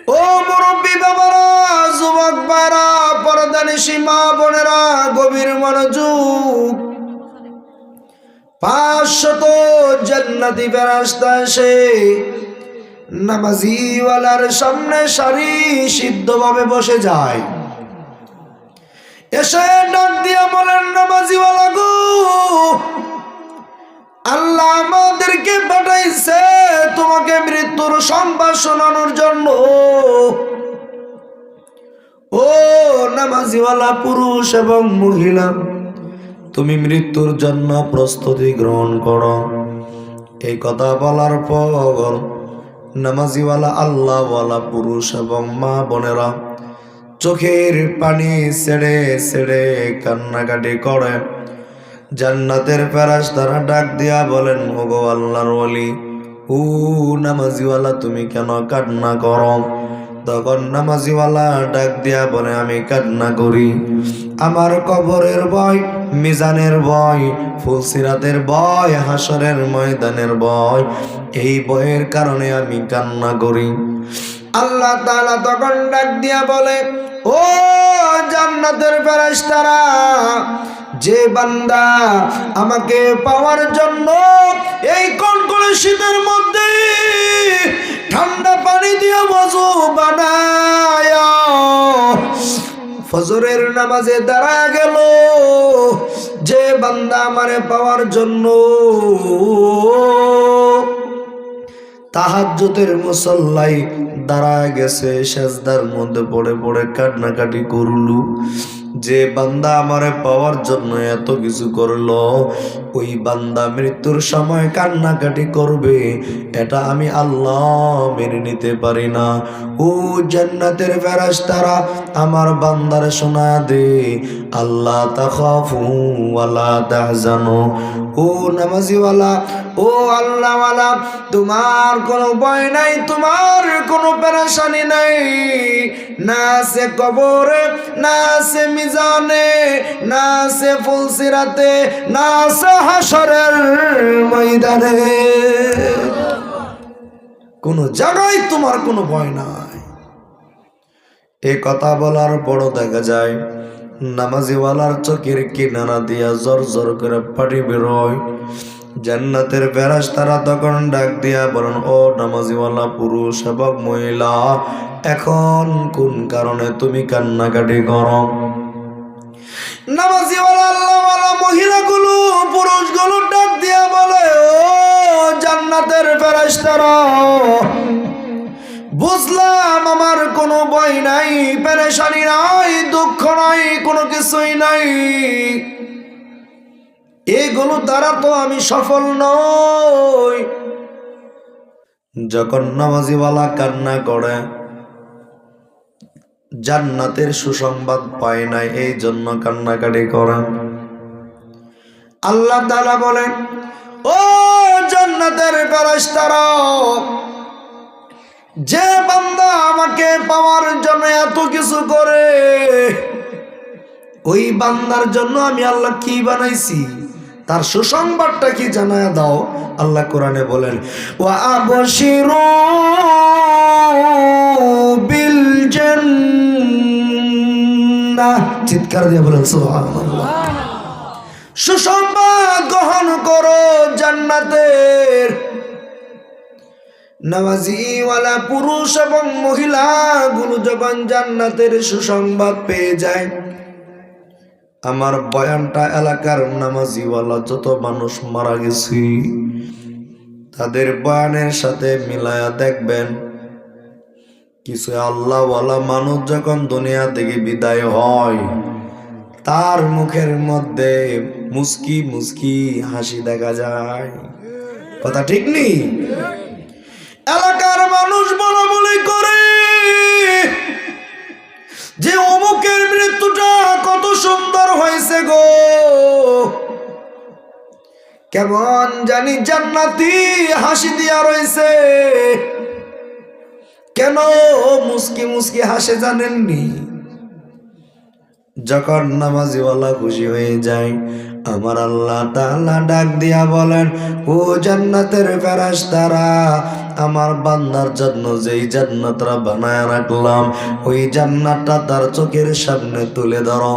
ও মুরব্বী বাবারা, যুবক ভাইরা, পর্দানিশী মা বোনেরা, গভীর মনোযোগ। 500 জান্নাতি ফেরেশতা এসে নামাজিওয়ালার সামনে সারি সিদ্ধভাবে বসে যায়। এসে ডাক দিয়া বলেন, নামাজিওয়ালা গো, আল্লাহ আমাদেরকে পাঠাইছে তোমাকে মৃত্যুর সংবাদ শোনানোর জন্য। ও নামাজিওয়ালা পুরুষ এবং মহিলা, তুমি মৃত্যুর জন্য প্রস্তুতি গ্রহণ করো। এই কথা বলার পর নামাজিওয়ালা আল্লাহওয়ালা পুরুষ এবং মা বোনেরা চোখের পানি ছেড়ে ছেড়ে কান্নাকাটি করে। জান্নাতের ফেরেশতারা ডাক দিয়া বলেন, ওগো আল্লাহর ওলি, ও নামাজিওয়ালা তুমি কেন কান্না করো? তখন নামাজিওয়ালা ডাক দিয়া বলে, আমি কান্না করি আমার কবরের ভয়, মিজানের ভয়, ফুলসিরাতের ভয়, হাসরের ময়দানের ভয়। এই ভয়ের কারণে আমি কান্না করি। আল্লাহ তাআলা তখন ডাক দিয়া বলে, ও জান্নাতের ফেরেশতারা, যে বান্দা আমাকে পাওয়ার জন্য এই কনকনে শীতের মধ্যে ঠান্ডা পানি দিয়ে ওযু বানায় ফজরের নামাজে দাঁড়ায় গেল, যে বান্দা আমারে পাওয়ার জন্য তাহাজ্জুদের মুসল্লায় দাঁড়ায় গেছে, সেজদার মধ্যে পড়ে পড়ে কান্নাকাটি করলু, যে বান্দা আমারে পাওয়ার জন্য এত কিছু করলো, ওই বান্দা মৃত্যুর সময় কান্নাকাটি করবে, এটা আমি আল্লাহ মেনে নিতে পারি না। ও জান্নাতের ফেরেশতারা, আমার বান্দারে শোনা দে, আল্লাহ তাখাফু ওয়ালা তাহজানু। ও নামাজিওয়ালা, ও আল্লাহওয়ালা, তোমার কোনো ভয় নাই, তোমার কোনো পেরেশানি নাই, না সে কবরে, না সে মিজানে, না সে ফুলসিরাতে, না সে হাসরের ময়দানে, কোন জায়গায় তোমার কোনো ভয় নাই। এই কথা বলার পর দেখা যায় নামাজিওয়ালার চোখের কিনারা দিয়া জোর জোর করে পানি বেরোয়। জান্নাতের ফেরেশতারা তখন ডাক দিয়া বলেন, ও নামাজিওয়ালা পুরুষ এবং মহিলা, এখন কোন কারণে তুমি কান্নাকাটি করো? নামাজিওয়ালা আল্লাহওয়ালা মহিলাগুলো, পুরুষগুলো ডাক দিয়া বলে, ও জান্নাতের ফেরেশতারা, বুঝলাম আমার কোনো ভয় নাই, পেরেশানি নাই, দুঃখ নাই, কোনো কিছুই নাই, এগুলো দ্বারা তো আমি সফল নই। যখন নামাজিওয়ালা কান্না করে, জান্নাতের সুসংবাদ পায় নাই, এই জন্য কান্নাকাটি করেন। আল্লাহ তাআলা বলেন, ও জান্নাতের ফেরেশতারা, যে বান্দা আমাকে পাওয়ার জন্য এত কিছু করে, ওই বান্দার জন্য আমি আল্লাহ কি বানাইছি, তার সুসংবাদটা কি জানায়া দাও। আল্লাহ কোরআনে বলেন, ওয়া আবশিরু বিল জান্নাহ, চিৎকার দিয়ে বলেন সুবহানাল্লাহ। সুসংবাদ গ্রহণ করো জান্নাতের। নামাজিওয়ালা পুরুষ এবং মহিলাগুলো যখন জান্নাতের সুসংবাদ পেয়ে যায়, আমার বয়ানটা এলাকার নামাজিওয়ালা যত মানুষ মারা গেছে তাদের বয়ানের সাথে মিলায়া দেখবেন, কিছু আল্লাহওয়ালা মানুষ যখন দুনিয়া থেকে বিদায় হয়, তার মুখের মধ্যে মুস্কি মুস্কি হাসি দেখা যায়। কথা ঠিক নেই? এলাকার মানুষ বলা বলি করে যে অমুকের মৃত্যুটা কত সুন্দর হয়েছে গো, কেমন জানি জান্নাতি হাসি দিয়া রয়েছে, কেন মুস্কি মুস্কি হাসে জানেননি? যখন নামাজিওয়ালা খুশি হয়ে যায়, আমার আল্লাহ তাআলা ডাক দিয়া বলেন, ও জান্নাতের ফেরেশতারা, আমার বান্দার জন্য যেই জান্নাতটা বানায় রাখলাম ওই জান্নাতটা তার চোখের সামনে তুলে ধরো।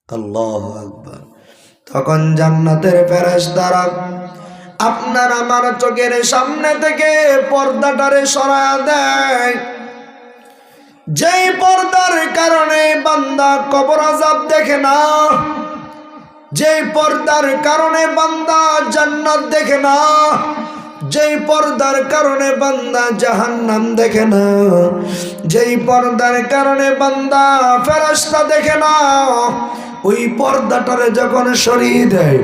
আল্লাহু আকবার। তখন জান্নাতের ফেরেশতারা আপনার আমার চোখের সামনে থেকে পর্দাটারে সরায়া দেয়, যেই পর্দার কারণে বান্দা কবর আযাব দেখে না, যেই পর্দার কারণে বান্দা জান্নাত দেখে না, যেই পর্দার কারণে বান্দা জাহান্নাম দেখে না, যেই পর্দার কারণে বান্দা ফেরেশতা দেখে না, ওই পর্দাটারে যখন সরিয়ে দেয়,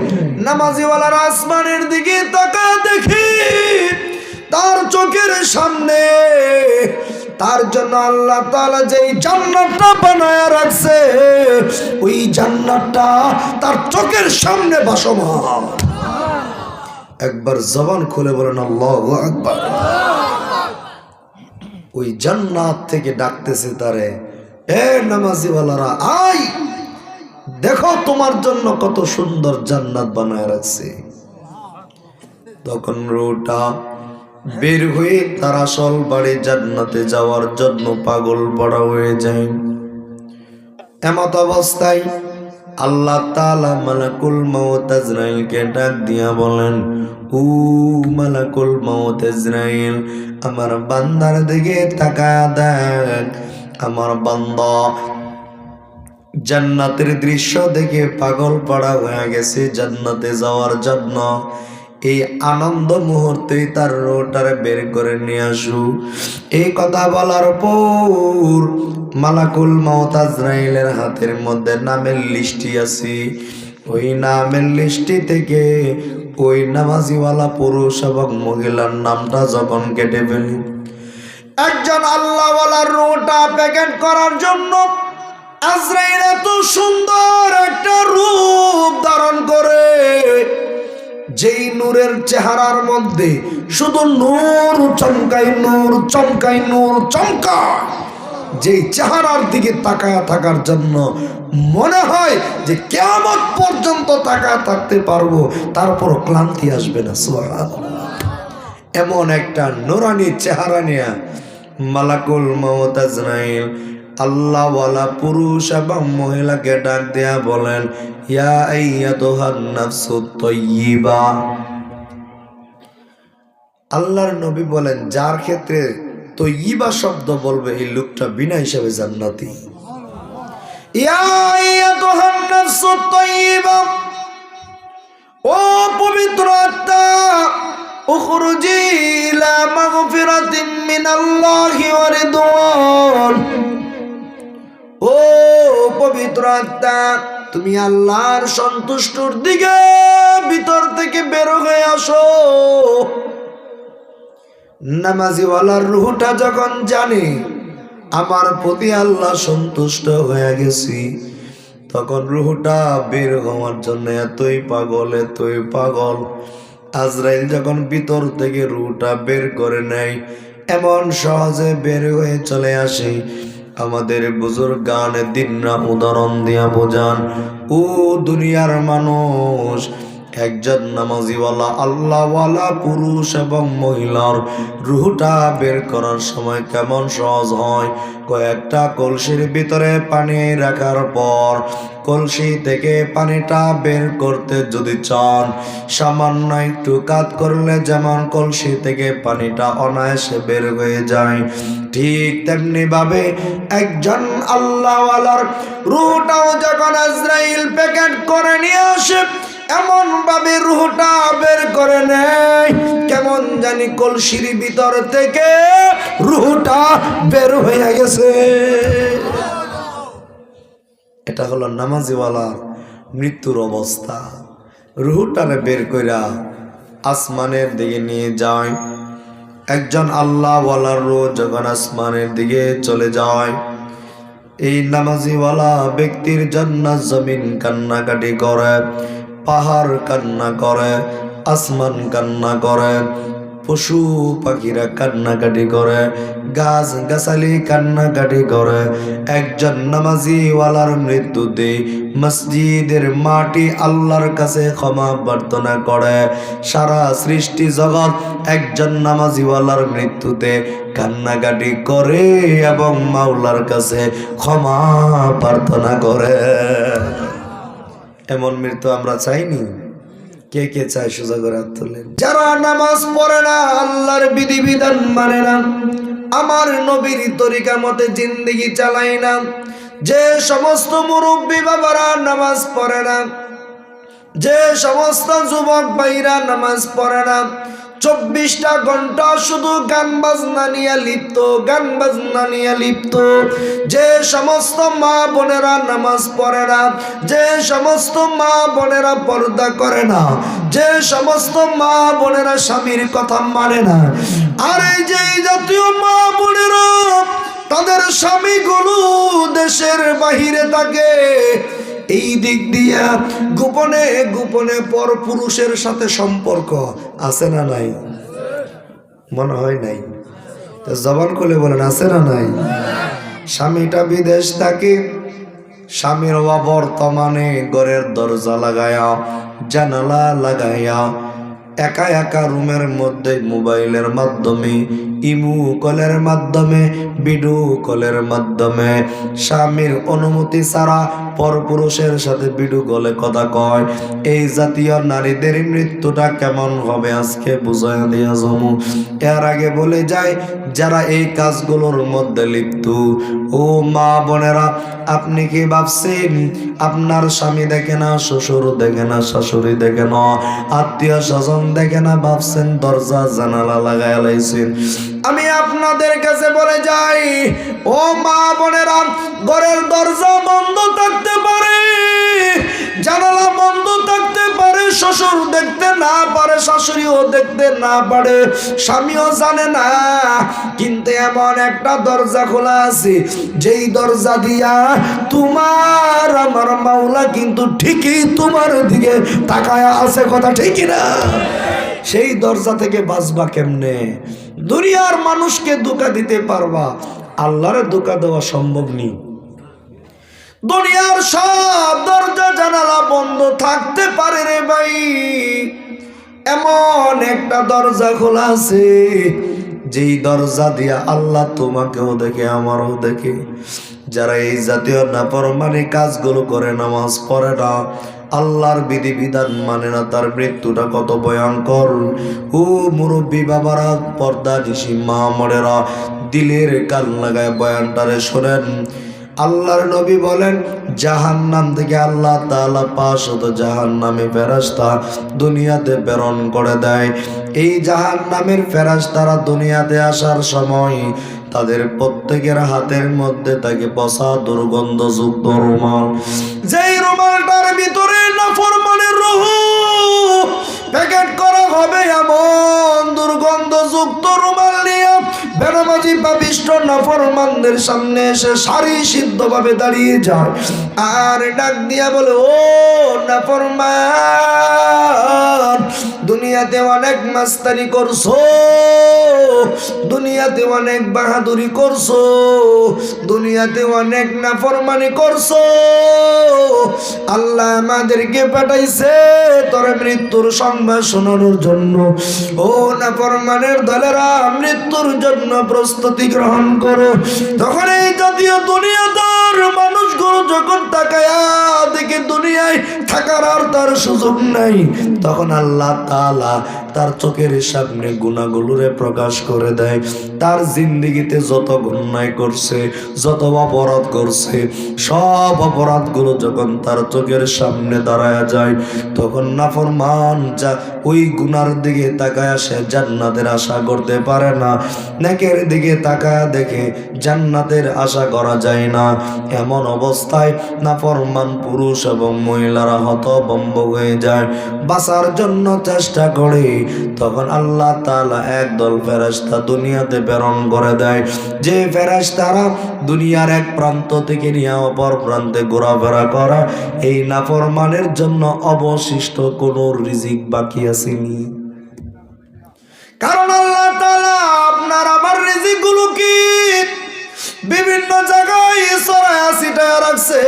নামাজিওয়ালার আসমানের দিকে তাকায় দেখি তার চোখের সামনে তার জন্য আল্লাহ তাআলা যেই জান্নাতটা বানায়া রাখছে ওই জান্নাতটা তার চোখের সামনে ভাসমান। একবার জবান খুলে বলেন আল্লাহু আকবার। ওই জান্নাত থেকে ডাকতেছে তারে, এ নামাজিওয়ালারা, আয় দেখো তোমার জন্য কত সুন্দর জান্নাত বানায় রাখছে। তখন রূহটা বের হয়ে তার আসল বাড়ি জান্নাতে যাওয়ার জন্য পাগল পড়া হয়ে যায়। এমত অবস্থায় আল্লাহ তাআলা মালাকুল মউত আজরাইলকে ডাক দিয়া বলেন, ও মালাকুল মউত আজরাইল, আমার বান্দার দিকে তাকায়া দেখ। আমার বান্দা জান্নাতের দৃশ্য দেখে পাগল পড়া হয়ে গেছে জান্নাতে যাওয়ার জন্য। এই আনন্দ মুহূর্তে তার রোটারে বের করে নিয়ে আসু। এই কথা বলার পর মালাকুল মউত আজরাইলের হাতের মধ্যে নামের লিস্টি আছে। ওই নামের লিস্টি থেকে ওই নামাজিওয়ালা পুরুষ এবং মহিলার নামটা যখন কেটে ফেলি, একজন আল্লাহওয়ালার রোটা প্যাকেট করার জন্য আজরাইল এত সুন্দর একটা রূপ ধারণ করে, যেই নূরের চেহারার মধ্যে শুধু নূর চমকায়, নূর চমকায়, নূর চমকায়। যেই চেহারার দিকে তাকায়া থাকার জন্য মনে হয় যে কিয়ামত পর্যন্ত তাকায়া থাকতে পারবো, তারপর ক্লান্তি আসবে না। সুবহানাল্লাহ। এমন একটা নূরানি চেহারা নিয়ে মালাকুল মউত আজরাইল আল্লাহওয়ালা পুরুষ এবং মহিলাকে ডাক দেয়া বলেন, ইয়া আইয়াতুহান নাফসুত তাইয়্যিবা। আল্লাহর নবী বলেন, যার ক্ষেত্রে তাইয়্যিবা শব্দ বলবে এই লোকটা বিনা হিসাবে জান্নাতি। ইয়া আইয়াতুহান নাফসুত তাইয়্যিবা, ও পবিত্র আত্মা, উখরুজি ইলা মাগফিরাতিন মিনাল্লাহি ওয়া রিদওয়ান। ও পবিত্র আত্মা, তুমি আল্লাহর সন্তুষ্টর দিকে ভিতর থেকে বের হয়ে আসো। নামাজিওয়ালার রূহটা যখন জানে আমার প্রতি আল্লাহ সন্তুষ্ট হয়ে গেছি, তখন রূহটা বের হওয়ার জন্য এতই পাগল। আজরাইল যখন ভিতর থেকে রূহটা বের করে নেয়, এমন সহজে বের হয়ে চলে আসে। আমাদের বুজুর্গান দিনরা উদাহরণ দিয়া বোঝান, ও দুনিয়ার মানুষ, একজন নামাজিওয়ালা আল্লাহওয়ালা পুরুষ এবং মহিলার রূহটা বের করার সময় কেমন সহজ হয়। কয়েকটা কলসির ভিতরে পানি রাখার পর কলসি থেকে পানিটা বের করতে যদি চান, সামান্য একটু কাজ করলে যেমন কলসি থেকে পানিটা অনায়াসে বের হয়ে যায়, ঠিক তেমনি ভাবে একজন আল্লাহওয়ালার রূহটাও যখন আজরাইল প্যাকেট করে নিয়ে আসে, এমন ভাবে রূহটা বের করে নেয় কেমন জানি কলসির ভিতর থেকে রূহটা বের হয়ে গেছে। এটা হলো নামাজিওয়ালার মৃত্যুর অবস্থা। রূহটারে বের কইরা আসমানের দিকে নিয়ে যায়। একজন আল্লাহওয়ালার রূহ যখন আসমানের দিকে চলে যায়, এই নামাজিওয়ালা ব্যক্তির জন্য জমিন কান্নাকাটি করে, পাহাড় কান্না করে, আসমান কান্না করে, পশু পাখিরা কান্নাকাটি করে, গাছ গাছালি কান্নাকাটি করে। একজন নামাজিওয়ালার মৃত্যুতে মসজিদের মাটি আল্লাহর কাছে ক্ষমা প্রার্থনা করে। সারা সৃষ্টি জগৎ একজন নামাজিওয়ালার মৃত্যুতে কান্নাকাটি করে এবং মাওলার কাছে ক্ষমা প্রার্থনা করে। এমন মৃত্যু আমরা চাইনি? কে কে চায়? সোজা করে হাত তোলেন। যারা নামাজ পড়ে না, আল্লাহর বিধিবিধান মানে না, আমার নবীর তরিকা মতে জিন্দেগি চালায় না, যে সমস্ত মুরব্বী বাবারা নামাজ পড়ে না, যে সমস্ত যুবক ভাইরা নামাজ পড়ে না, 24টা ঘন্টা শুধু গান বাজনা নিয়ে লিপ্ত, গান বাজনা নিয়ে লিপ্ত, যে সমস্ত মা বোনেরা নামাজ পড়ে না, যে সমস্ত মা বোনেরা পর্দা করে না, যে সমস্ত মা বোনেরা স্বামীর কথা মানে না, আর এই যে জাতীয় মা বোনেরা তাদের স্বামীগুলো দেশের বাহিরে থাকে, এই দিক দিয়া গোপনে গোপনে পর পুরুষের সাথে সম্পর্ক আছে না নাই? মনে হয় নাই। তো জবান খুলে বলেন আছে না নাই? স্বামীটা বিদেশ থাকে, স্বামীর বর্তমানে ঘরের দরজা লাগায়া জানালা লাগাইয়া একা একা রুমের মধ্যে মোবাইলের মাধ্যমে, ইমু কলের মাধ্যমে, ভিডিও কলের মাধ্যমে স্বামীর অনুমতি ছাড়া পরপুরুষের সাথে ভিডিও কলে কথা কয়। এই জাতীয় নারীদের মৃত্যুটা কেমন হবে আজকে বুঝাইয়া দিয়া জমু। এর আগে বলে যায়, যারা এই কাজগুলোর মধ্যে লিপ্ত, ও মা বোনেরা, আপনি কি ভাবছেন আপনার স্বামী দেখে না, শ্বশুর দেখে না, শাশুড়ি দেখে না, আত্মীয় স্বজন দেখে না, ভাবছেন দরজা জানালা লাগাই লাইছেন? আমি আপনাদের কাছে বলে যাই, ও মা বোনেরা, ঘরের দরজা বন্ধ থাকতে পারে, জানালা বন্ধ থাকতে পারে, শ্বশুর দেখতে না পারে, শাশুড়িও দেখতে না পারে, স্বামীও জানে না, কিন্তু এমন একটা দরজা খোলা আছে, যেই দরজা দিয়া তোমার আমার মাওলা কিন্তু ঠিকই তোমার দিকে তাকায় আছে। কথা ঠিকই না? সেই দরজা থেকে বাঁচবা কেমনে? দুনিয়ার মানুষকে ধোঁকা দিতে পারবা, আল্লাহরে ধোঁকা দেওয়া সম্ভব নেই। দুনিয়ার সব দরজা জানালা বন্ধ থাকতে পারে রে ভাই, এমন একটা দরজা খোলা আছে, যেই দরজা দিয়া আল্লাহ তোমাকেও দেখে আমারও দেখে। যারা এই জাতীয় নাফরমানি কাজগুলো করে, নামাজ পড়ে না, আল্লাহর বিধিবিধান মানে না, তার মৃত্যুটা কত ভয়ঙ্কর। ও মুরব্বী বাবারা, পর্দা নিশি মা মরেরা, দিলের কান লাগায় বয়ানটারে শোনেন। আল্লাহর নবী বলেন, জাহান্নাম থেকে আল্লাহ তাআলা 500 জাহান্নামী ফেরেশতা দুনিয়াতে প্রেরণ করে দেয়। এই জাহান্নামের ফেরেশতারা দুনিয়াতে আসার সময় তাদের প্রত্যেকের হাতের মধ্যে থাকে পচা দুর্গন্ধযুক্ত রুমাল। যেই রুমালটার ভিতরে নাফরমানের রূহ প্যাকেট করা হবে, এমন দুর্গন্ধযুক্ত রুমাল নিয়ে বেনামাজি পাপিষ্ঠ নাফরমানদের সামনে এসে সারি সিদ্ধভাবে দাঁড়িয়ে যায় আর ডাক দিয়া বলে, ও নাফরমান, দুনিয়াতে অনেক মাস্তানি করছো, দুনিয়াতে অনেক বাহাদুরি করছো, দুনিয়াতে অনেক নাফরমানি করছো, আল্লাহ আমাদেরকে পাঠাইছে তোর মৃত্যুর সংবাদ শোনানোর জন্য। ও নাফরমানের দলেরা, মৃত্যুর জন্য প্রস্তুতি গ্রহণ করো। তখন এই জাতীয় দুনিয়াদার মানুষগুলো যখন তাকায়া দেখে দুনিয়ায় থাকার আর তার সুযোগ নাই, তখন আল্লাহ তাআলা তার চোখের সামনে গুনাহগুলোরে প্রকাশ করে দেয়। তার জিন্দেগিতে যত অন্যায় করছে, যত অপরাধ করছে, সব অপরাধগুলো যখন তার চোখের সামনে দাঁড়ায় যায়, তখন নাফরমান যা ওই গুনার দিকে তাকায় সে জান্নাতের আশা করতে পারে না। নেকের দিকে তাকায় দেখে জান্নাতের আশা করা যায় না। এমন অবস্থায় নাফরমান পুরুষ এবং মহিলারা হতভম্ব হয়ে যায়, বাঁচার জন্য চেষ্টা করে। তখন আল্লাহ তাআলা একদল ফেরেশতা দুনিয়াতে প্রেরণ করে দেয়, যে ফেরেশতারা দুনিয়ার এক প্রান্ত থেকে নিয়ে অপর প্রান্তে ঘোরাফেরা করা। এই নাফরমানের জন্য অবশিষ্ট কোনো রিজিক বাকি আসেনি। কারণ আল্লাহ তাআলা আপনার আমার রিজিকগুলো কি বিভিন্ন জায়গায় ছড়ায়া ছিটায়া রাখছে।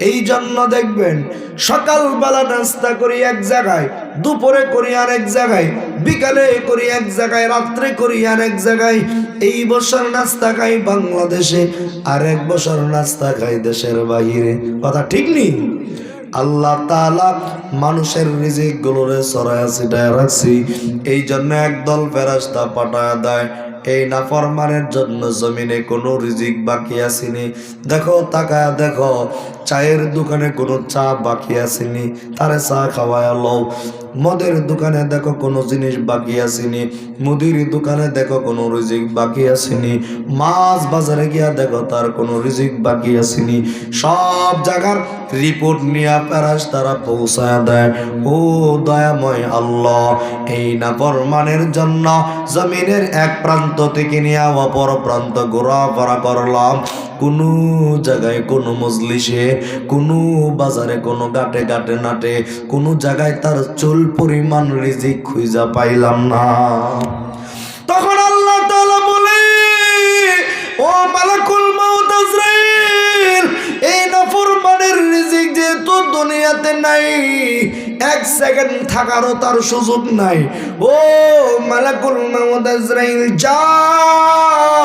এই জন্য দেখবেন সকালবেলা নাস্তা করি এক জায়গায়, দুপুরে করি আর এক জায়গায়, বিকালে করি এক জায়গায়, রাত্রে করি আর এক জায়গায়। এই বছর নাস্তা খাই বাংলাদেশে, আর এক বছর নাস্তা খাই দেশের বাহিরে। কথা ঠিক নেই? আল্লাহ তাআলা মানুষের রিজিক গুলোরে ছড়ায়া ছিটায়া রাখছি। এই জন্য একদল ফেরেশতা পাঠায়া দেয় এই নাফরমানের জন্য জমিনে কোনো রিজিক বাকি আসেনি। দেখো, তাকায়া দেখো, চায়ের দোকানে কোনো চা বাকি আসেনি, তারে চা খাওয়ায় লও। মদের দোকানে দেখো কোনো জিনিস বাকি আসেনি, মুদির দোকানে দেখো কোনো রিজিক বাকি আসেনি, মাছ বাজারে গিয়া দেখো তার কোনো রিজিক বাকি আসেনি। সব জায়গার রিপোর্ট নিয়ে ফেরেশতারা পৌঁছায় দেয়। ও দয়াময় আল্লাহ, এই নাফরমানের জন্য জমিনের এক প্রান্ত থেকে নিয়ে অপর প্রান্ত ঘোরাফেরা করলাম, কোনো জায়গায় কোনো মজলিসে, কোনো বাজারে, কোনো ঘাটে ঘাটে নাটে, কোনো জায়গায় তার চুল পরিমাণ রিজিক খুঁজা পাইলাম না। তখন আল্লাহ তাআলা বলে, ও মালাকুল মাউত আজরাইল, এই নাফরমানের রিজিক যেহেতু দুনিয়াতে নাই, এক সেকেন্ড থাকারও তার সুযোগ নাই। ও মালাকুল মাউত আজরাইল, যাও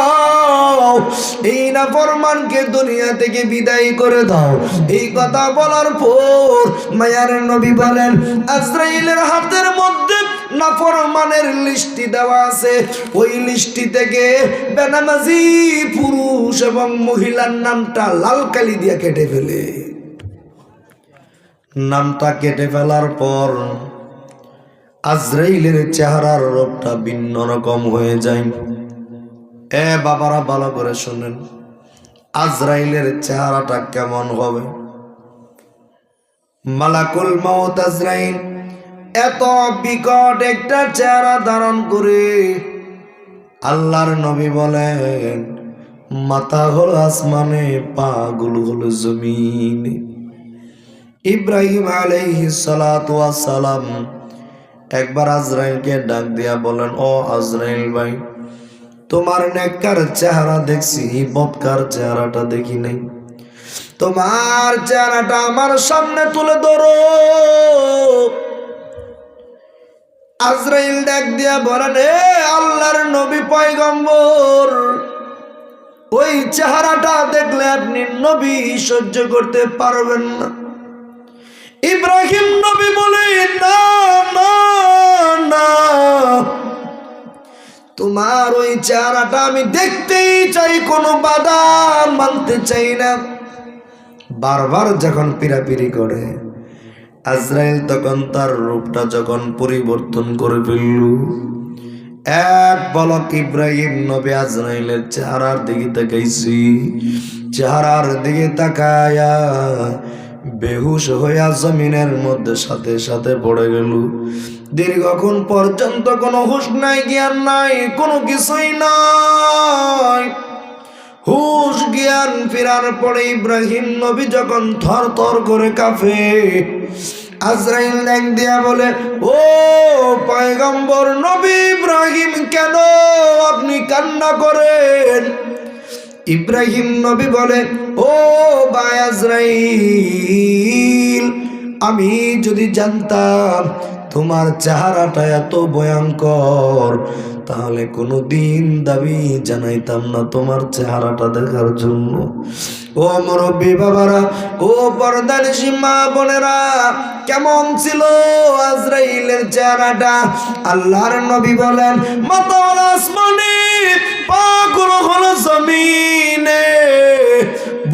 এই নাফরমানকে দুনিয়া থেকে বিদায় করে দাও। এই কথা বলার পর মায়ার নবী বলেন, আজরাইলের হাতের মধ্যে নাফরমানের লিস্টি দেওয়া আছে। ওই লিস্টি থেকে বেনামাজি পুরুষ এবং মহিলার নামটা লাল কালি দিয়ে কেটে ফেলে। নামটা কেটে ফেলার পর আজরাইলের চেহারার রূপটা ভিন্ন রকম হয়ে যায়। এ বাবারা ভালো করে শুনেন, আজরাইলের চেহারাটা কেমন হবে? মালাকুল মাউত আজরাইল এত বিকট একটা চেহারা ধারণ করে। আল্লাহর নবী বলেন, মাথা হলো আসমানে, পা গুলো হলো জমিনে। ইব্রাহিম আলাইহিস সালাতু ওয়াস সালাম একবার আজরাইলকে ডাক দিয়া বলেন, ও আজরাইল ভাই, তোমার নেককার চেহারা দেখছি, বদকার চেহারাটা দেখি নাই। তোমার চেহারাটা আমার সামনে তুলে ধরো। আজরাইল ডাক দিয়া বলেন, হে আল্লাহর নবী পয়গম্বর, ওই চেহারাটা দেখলে আপনি নবী সহ্য করতে পারবেন না। ইব্রাহিম নবী বলে, না না না, তোমার ওই চেহারাটা আমি দেখতেই চাই, কোনো বাধা মানতে চাই না। বারবার যখন পিরাপিরি করে, আজরাইল তখন তার রূপটা যখন পরিবর্তন করে ফেলল, এক পলক ইব্রাহিম নবী আজরাইলের চেহারার দিকে তাকাইছি। চেহারার দিকে তাকায়া বেহুশ হইয়া জমিনের মধ্যে সাথে সাথে পড়ে গেল। দীর্ঘক্ষণ পর্যন্ত কোনো হুঁশ নাই, জ্ঞান নাই, কোনো কিছুই নাই। হুঁশ জ্ঞান ফেরার পরে ইব্রাহিম নবী যখন থর থর করে কাঁপে, আজরাইল ডাক দিয়া বলে, ও পয়গম্বর নবী ইব্রাহিম, কেন আপনি কান্না করেন? ইব্রাহিম নবী বলে, ও ভাই আজরাইল, আমি যদি জানতাম তোমার চেহারাটা এত ভয়ঙ্কর, তাহলে কোনো দিন দাবি জানাইতাম না তোমার চেহারাটা দেখার জন্য। ও মুরব্বী বাবারা, ও পর্দানিশী মা বোনেরা, কেমন ছিল আজরাইলের চেহারাটা? আল্লাহর নবী বলেন, মাথা হলো আসমানে, পা গুলো হলো জমিনে,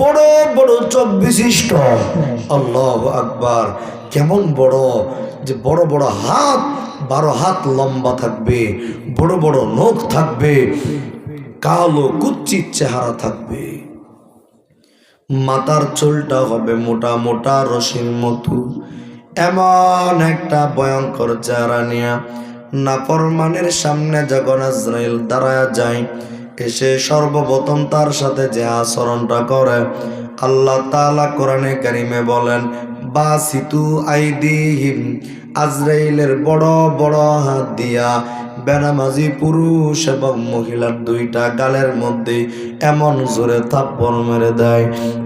বড় বড় চোখ বিশিষ্ট। আল্লাহু আকবার! কেমন বড়, যে বড় বড় হাত, 12 হাত লম্বা থাকবে, বড় বড় নখ থাকবে, কালো কুচ্ছিত চেহারা থাকবে, মাথার চুলটা হবে মোটা মোটা রশির মতো। এমন একটা ভয়ঙ্কর চেহারা নিয়ে নাফরমানের সামনে যখন আজরাইল দাঁড়ায়া যায়, এসে সর্বপ্রথম তার সাথে যে আচরণটা করে, আল্লাহ তাআলা কোরআনে কারিমে বলেন, বাসিতু আইদিহিম, আজরাইলের বড় বড় হাত দিয়া বেনামাজি পুরুষ এবং মহিলার দুইটা গালের মধ্যে এমন জোরে থাপ্পড় মেরে দেয়,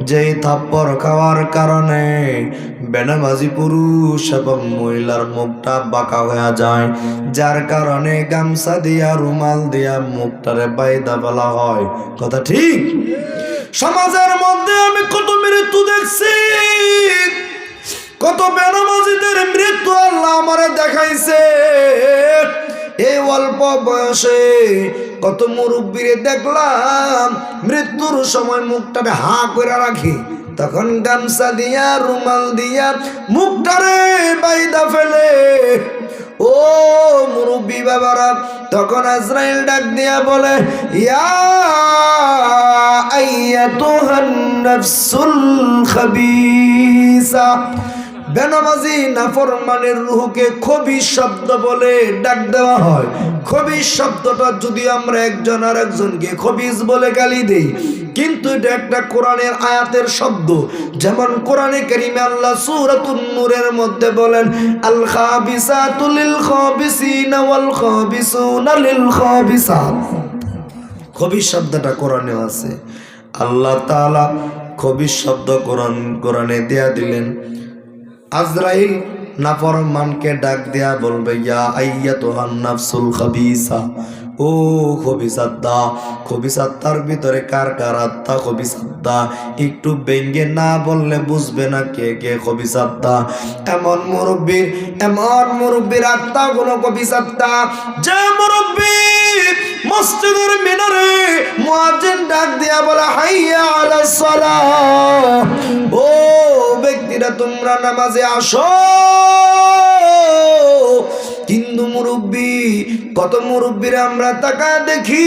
যেই থাপ্পড় খাওয়ার কারণে বেনামাজি পুরুষ এবং মহিলার মুখটা বাঁকা হয়ে যায়, যার কারণে গামছা দিয়া রুমাল দিয়া মুখটারে বাইদা ফেলা হয়। কথা ঠিক? সমাজের মধ্যে আমি কত মৃত্যু দেখছি, কত বেনামাজিদের মৃত্যু আল্লাহ আমারে দেখাইছে। এই অল্প বয়সে কত মুরব্বীরে দেখলাম মৃত্যুর সময় মুখটারে হা করে রাখি, তখন গামছা দিয়া রুমাল দিয়া মুখটারে বাইদা ফেলে। ও মুরব্বী বাবারা, তখন আজরাইল ডাক দিয়া বলে, ইয়া আইয়াতুহান নাফসুল খাবিসা। বেনামাজি নাফরমানের রূহকে খবিস শব্দ বলে ডাক দেওয়া হয়। খবিস শব্দটা যদি আমরা একজন আর একজনকে খবিস বলে গালি দেই, কিন্তু এটা একটা কোরআনের আয়াতের শব্দ। যেমন কোরআনে কারিমে আল্লাহ সূরাতুন নূরের মধ্যে বলেন, আল খাবিসাতু লিল খাবিসিনা ওয়াল খাবিসুনা লিল খাবিসাত। খবিস শব্দটা কোরআনে আছে। আল্লাহ তাআলা খবিস শব্দ কোরআনে দেয়া দিলেন। আজরাইল নাফরমানকে ডাক দেয়া বলবে, ইয়া আইয়াতুহান নাফসুল খাবিসা, ও খবিসাত্তা। খবিসাত্তার ভিতরে কার কার আত্মা খবিসাত্তা? একটু ব্যঙ্গে না বললে বুঝবে না কে কে খবিসাত্তা। এমন মুরব্বীর আত্মা গুলো খবিসাত্তা, যে মুরব্বী মসজিদের মিনারে মুয়াজ্জিন ডাক দিয়া বলে, হাইয়া আলাস সালাহ, ও ব্যক্তিরা তোমরা নামাজে আসো। কিন্তু মুরব্বী, কত মুরব্বীরা আমরা তাকায় দেখি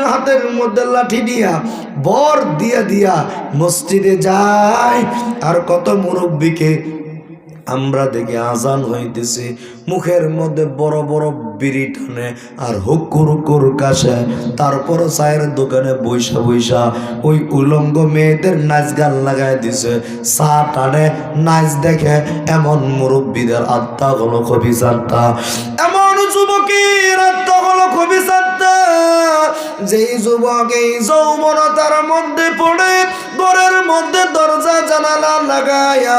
হাতের মধ্যে লাঠি দিয়া বর দিয়া মসজিদে যায়। আর কত মুরব্বীকে আমরা দেখি আজান হইতেছে, মুখের মধ্যে বড় বড় বিড়ি টানে আর হুকুর কাশে, তারপর চায়ের দোকানে বৈশা ওই উলঙ্গ মেয়েদের নাচ গান লাগাই দিছে, চা টানে নাচ দেখে। এমন মুরব্বীদের আত্মা হলো খবিসাত্তা। এমন যুবকের আত্মা হলো খবিসাত্তা, যেই যুবক এই যৌবনতার মধ্যে পড়ে ঘরের মধ্যে দরজা জানালা লাগায়া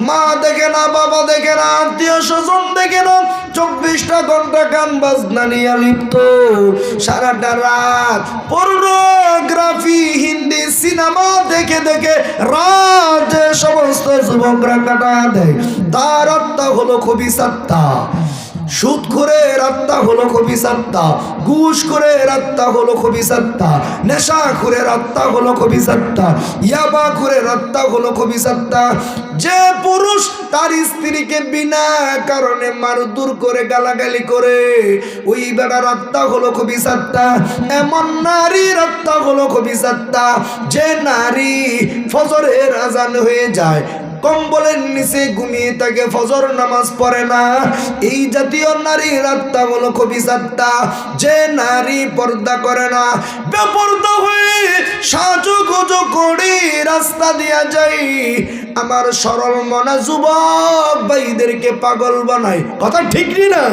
মা দেখে না, বাবা দেখে না, আত্মীয় স্বজন দেখে না, 24টা ঘন্টা গান বাজনা নিয়ে লিপ্ত, সারাটা রাত পর্নোগ্রাফি হিন্দি সিনেমা দেখে রাত যে সমস্ত যুবকরা কাটা দেয়, তার আত্মা হলো খবিসাত্তা। সুদখোরের আত্মা হলো খবিসাত্তা, ঘুষখোরের আত্মা হলো খবিসাত্তা, নেশাখোরের আত্মা হলো খবিসাত্তা, ইয়াবাখোরের আত্মা হলো খবিসাত্তা। যে পুরুষ তার স্ত্রীকে বিনা কারণে মারধর করে গালাগালি করে, ওই বেটার আত্মা হলো খবিসাত্তা। এমন নারীর আত্মা হলো খবিসাত্তা, যে নারী ফজরের আজান হয়ে যায়, কম্বলের নিচে ঘুমিয়ে থাকে, ফজর নামাজ পড়ে না, এই জাতীয় নারীর আত্মা হলো খবিসাত্তা। যে নারী পর্দা করে না, বেপর্দা হয়ে সাজুগুজু করে রাস্তা দিয়া যায়, আমার সরল মনা যুবক ভাইদেরকে পাগল বানায়। কথা ঠিক না?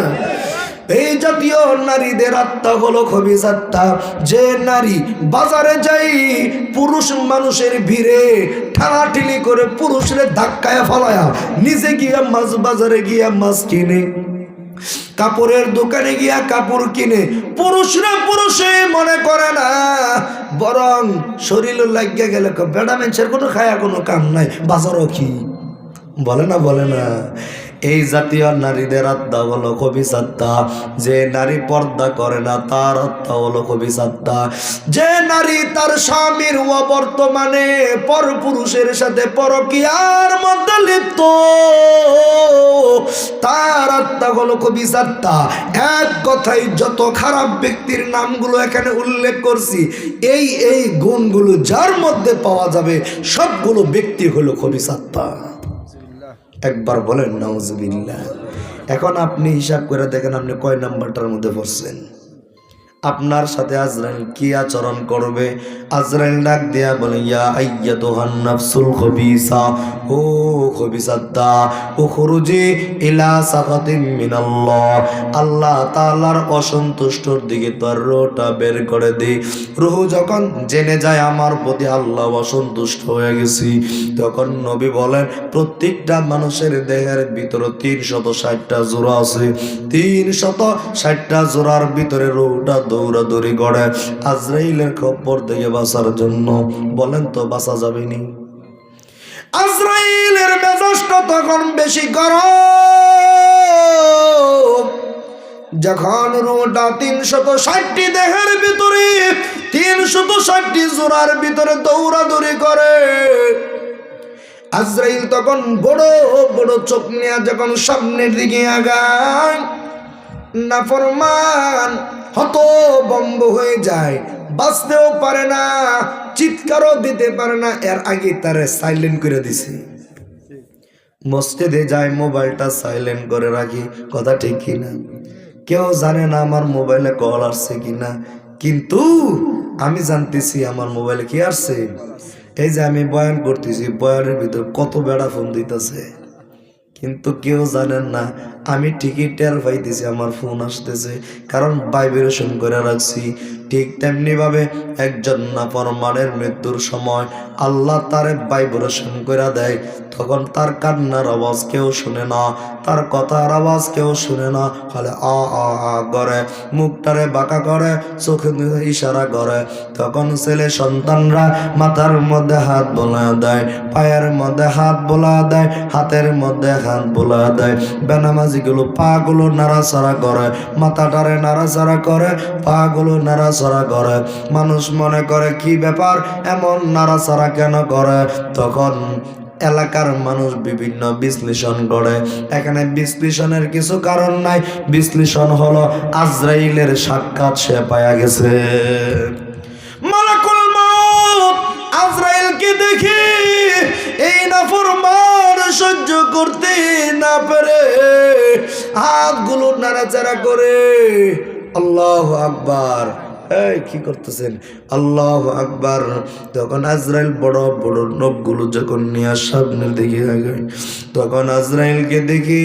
এই জাতীয় নারীদের আত্মা হলো খবিসাত্তা। যে নারী বাজারে যাই, পুরুষ মানুষের ভিড়ে ঠানাঠিলি করে পুরুষরে ধাক্কায় ফলায়া নিজে গিয়া মাছ বাজারে গিয়া মাছ কিনে, কাপড়ের দোকানে গিয়া কাপড় কিনে, পুরুষরা পুরুষে মনে করে না, বরং শরীর লাগিয়া গেলে বেড়া মানুষের কোনো খায়া কোনো কাম নাই, বাজারও কি বলে না। এই জাতীয় নারীদের আত্মা হলো খবিসাত্তা। যে নারী পর্দা করে না, তার আত্মা হলো খবিসাত্তা। যে নারী তার স্বামীর অবর্তমানে পর পুরুষের সাথে পরকীয়ার মধ্যে লিপ্ত, তার আত্মা হলো খবিসাত্তা। এক কথায় যত খারাপ ব্যক্তির নামগুলো এখানে উল্লেখ করছি, এই গুণগুলো যার মধ্যে পাওয়া যাবে, সবগুলো ব্যক্তি হলো খবিসাত্তা। একবার বলেন নাউজুবিল্লাহ। এখন আপনি হিসাব করে দেখেন, আপনি কয় নাম্বারটার মধ্যে পড়ছেন? আপনার সাথে আজরাইল কি আচরণ করবে? আজরাইল ডাক দিয়া বলে, ইয়া আইয়াতুহান নাফসুল খবিসা, ও খবিসাত্তা উখরুজি ইলা সাখাতিম মিনাল্লাহ, আল্লাহ তাআলার অসন্তুষ্টর দিকে তোর রুহটা বের করে দে। রুহ যখন জেনে যায় আমার প্রতি আল্লাহ অসন্তুষ্ট হয়ে গেছি, তখন নবী বলেন প্রত্যেকটা মানুষের দেহের ভিতরে 360টা জোড়া আছে। 360টা জোড়ার ভিতরে রুহটা দৌড়াদৌড়ি করে আজরাইলের খবর থেকে বাঁচার জন্য। বলেন তো বাঁচা যাবে নি? আজরাইলের মেজাজটা তখন বেশি গরম, যখন রুহটা 360টি দেহের ভিতরে 360টি জোড়ার ভিতরে দৌড়াদৌড়ি করে। আজরাইল তখন বড় বড় চোখ নিয়ে যখন সামনের দিকে আগায়, নাফরমান হতভম্ব হয়ে যায়, বাঁচতেও পারে না, চিৎকারও দিতে পারে না। এর আগে তারে সাইলেন্ট করে দিছে। মসজিদে যায় মোবাইলটা সাইলেন্ট করে রাখি, কথা ঠিক কিনা? কেউ জানে না আমার মোবাইলে কল আসছে কিনা, কিন্তু আমি জানতেছি আমার মোবাইলে কি আসছে। এই যে আমি বয়ান করতেছি, বয়ানের ভিতর কত বেড়া ফোন দিতেছে, কিন্তু কেউ জানেন না আমি ঠিকই টের পাইতেছি আমার ফোন আসতেছে, কারণ ভাইব্রেশন করে রাখছি। ঠিক তেমনি ভাবে একজন নাফরমানের মৃত্যুর সময় আল্লাহ তারে ভাইব্রেশন করে দেয়, তখন তার কান্নার আওয়াজ কেউ শুনে না, তার কথার আওয়াজ কেউ শুনে না, খালি আ আ আ করে, মুখটারে বাঁকা করে, চোখে ইশারা করে। তখন ছেলে সন্তানরা মাথার মধ্যে হাত বোলা দেয়, পায়ের মধ্যে হাত বোলা দেয়, হাতের মধ্যে হাত বোলা দেয়। বেনামাজিগুলো পা গুলো নাড়াচাড়া করে, মাথাটারে নাড়াচাড়া করে, পা গুলো নাড়াচাড়া করে। মানুষ মনে করে কি ব্যাপার, এমন নাড়াচাড়া কেন করে? তখন এলাকার মানুষ বিভিন্ন বিশ্লেষণ করে। এখানে বিশ্লেষণের কিছু কারণ নাই, বিশ্লেষণ হলো আজরাইলের সাক্ষাৎ সে পায়া গেছে। মালাকুল মউত আজরাইলকে দেখি এই নাফরমান সহ্য করতে না পেরে হাতগুলো নাড়াচাড়া করে আল্লাহু আকবার, এই কি করতেছেন, আল্লাহু আকবার। তখন আজরাইল বড় বড় নখগুলো যখন নিয়ে সামনের দিকে আগায়, তখন আজরাইলকে দেখি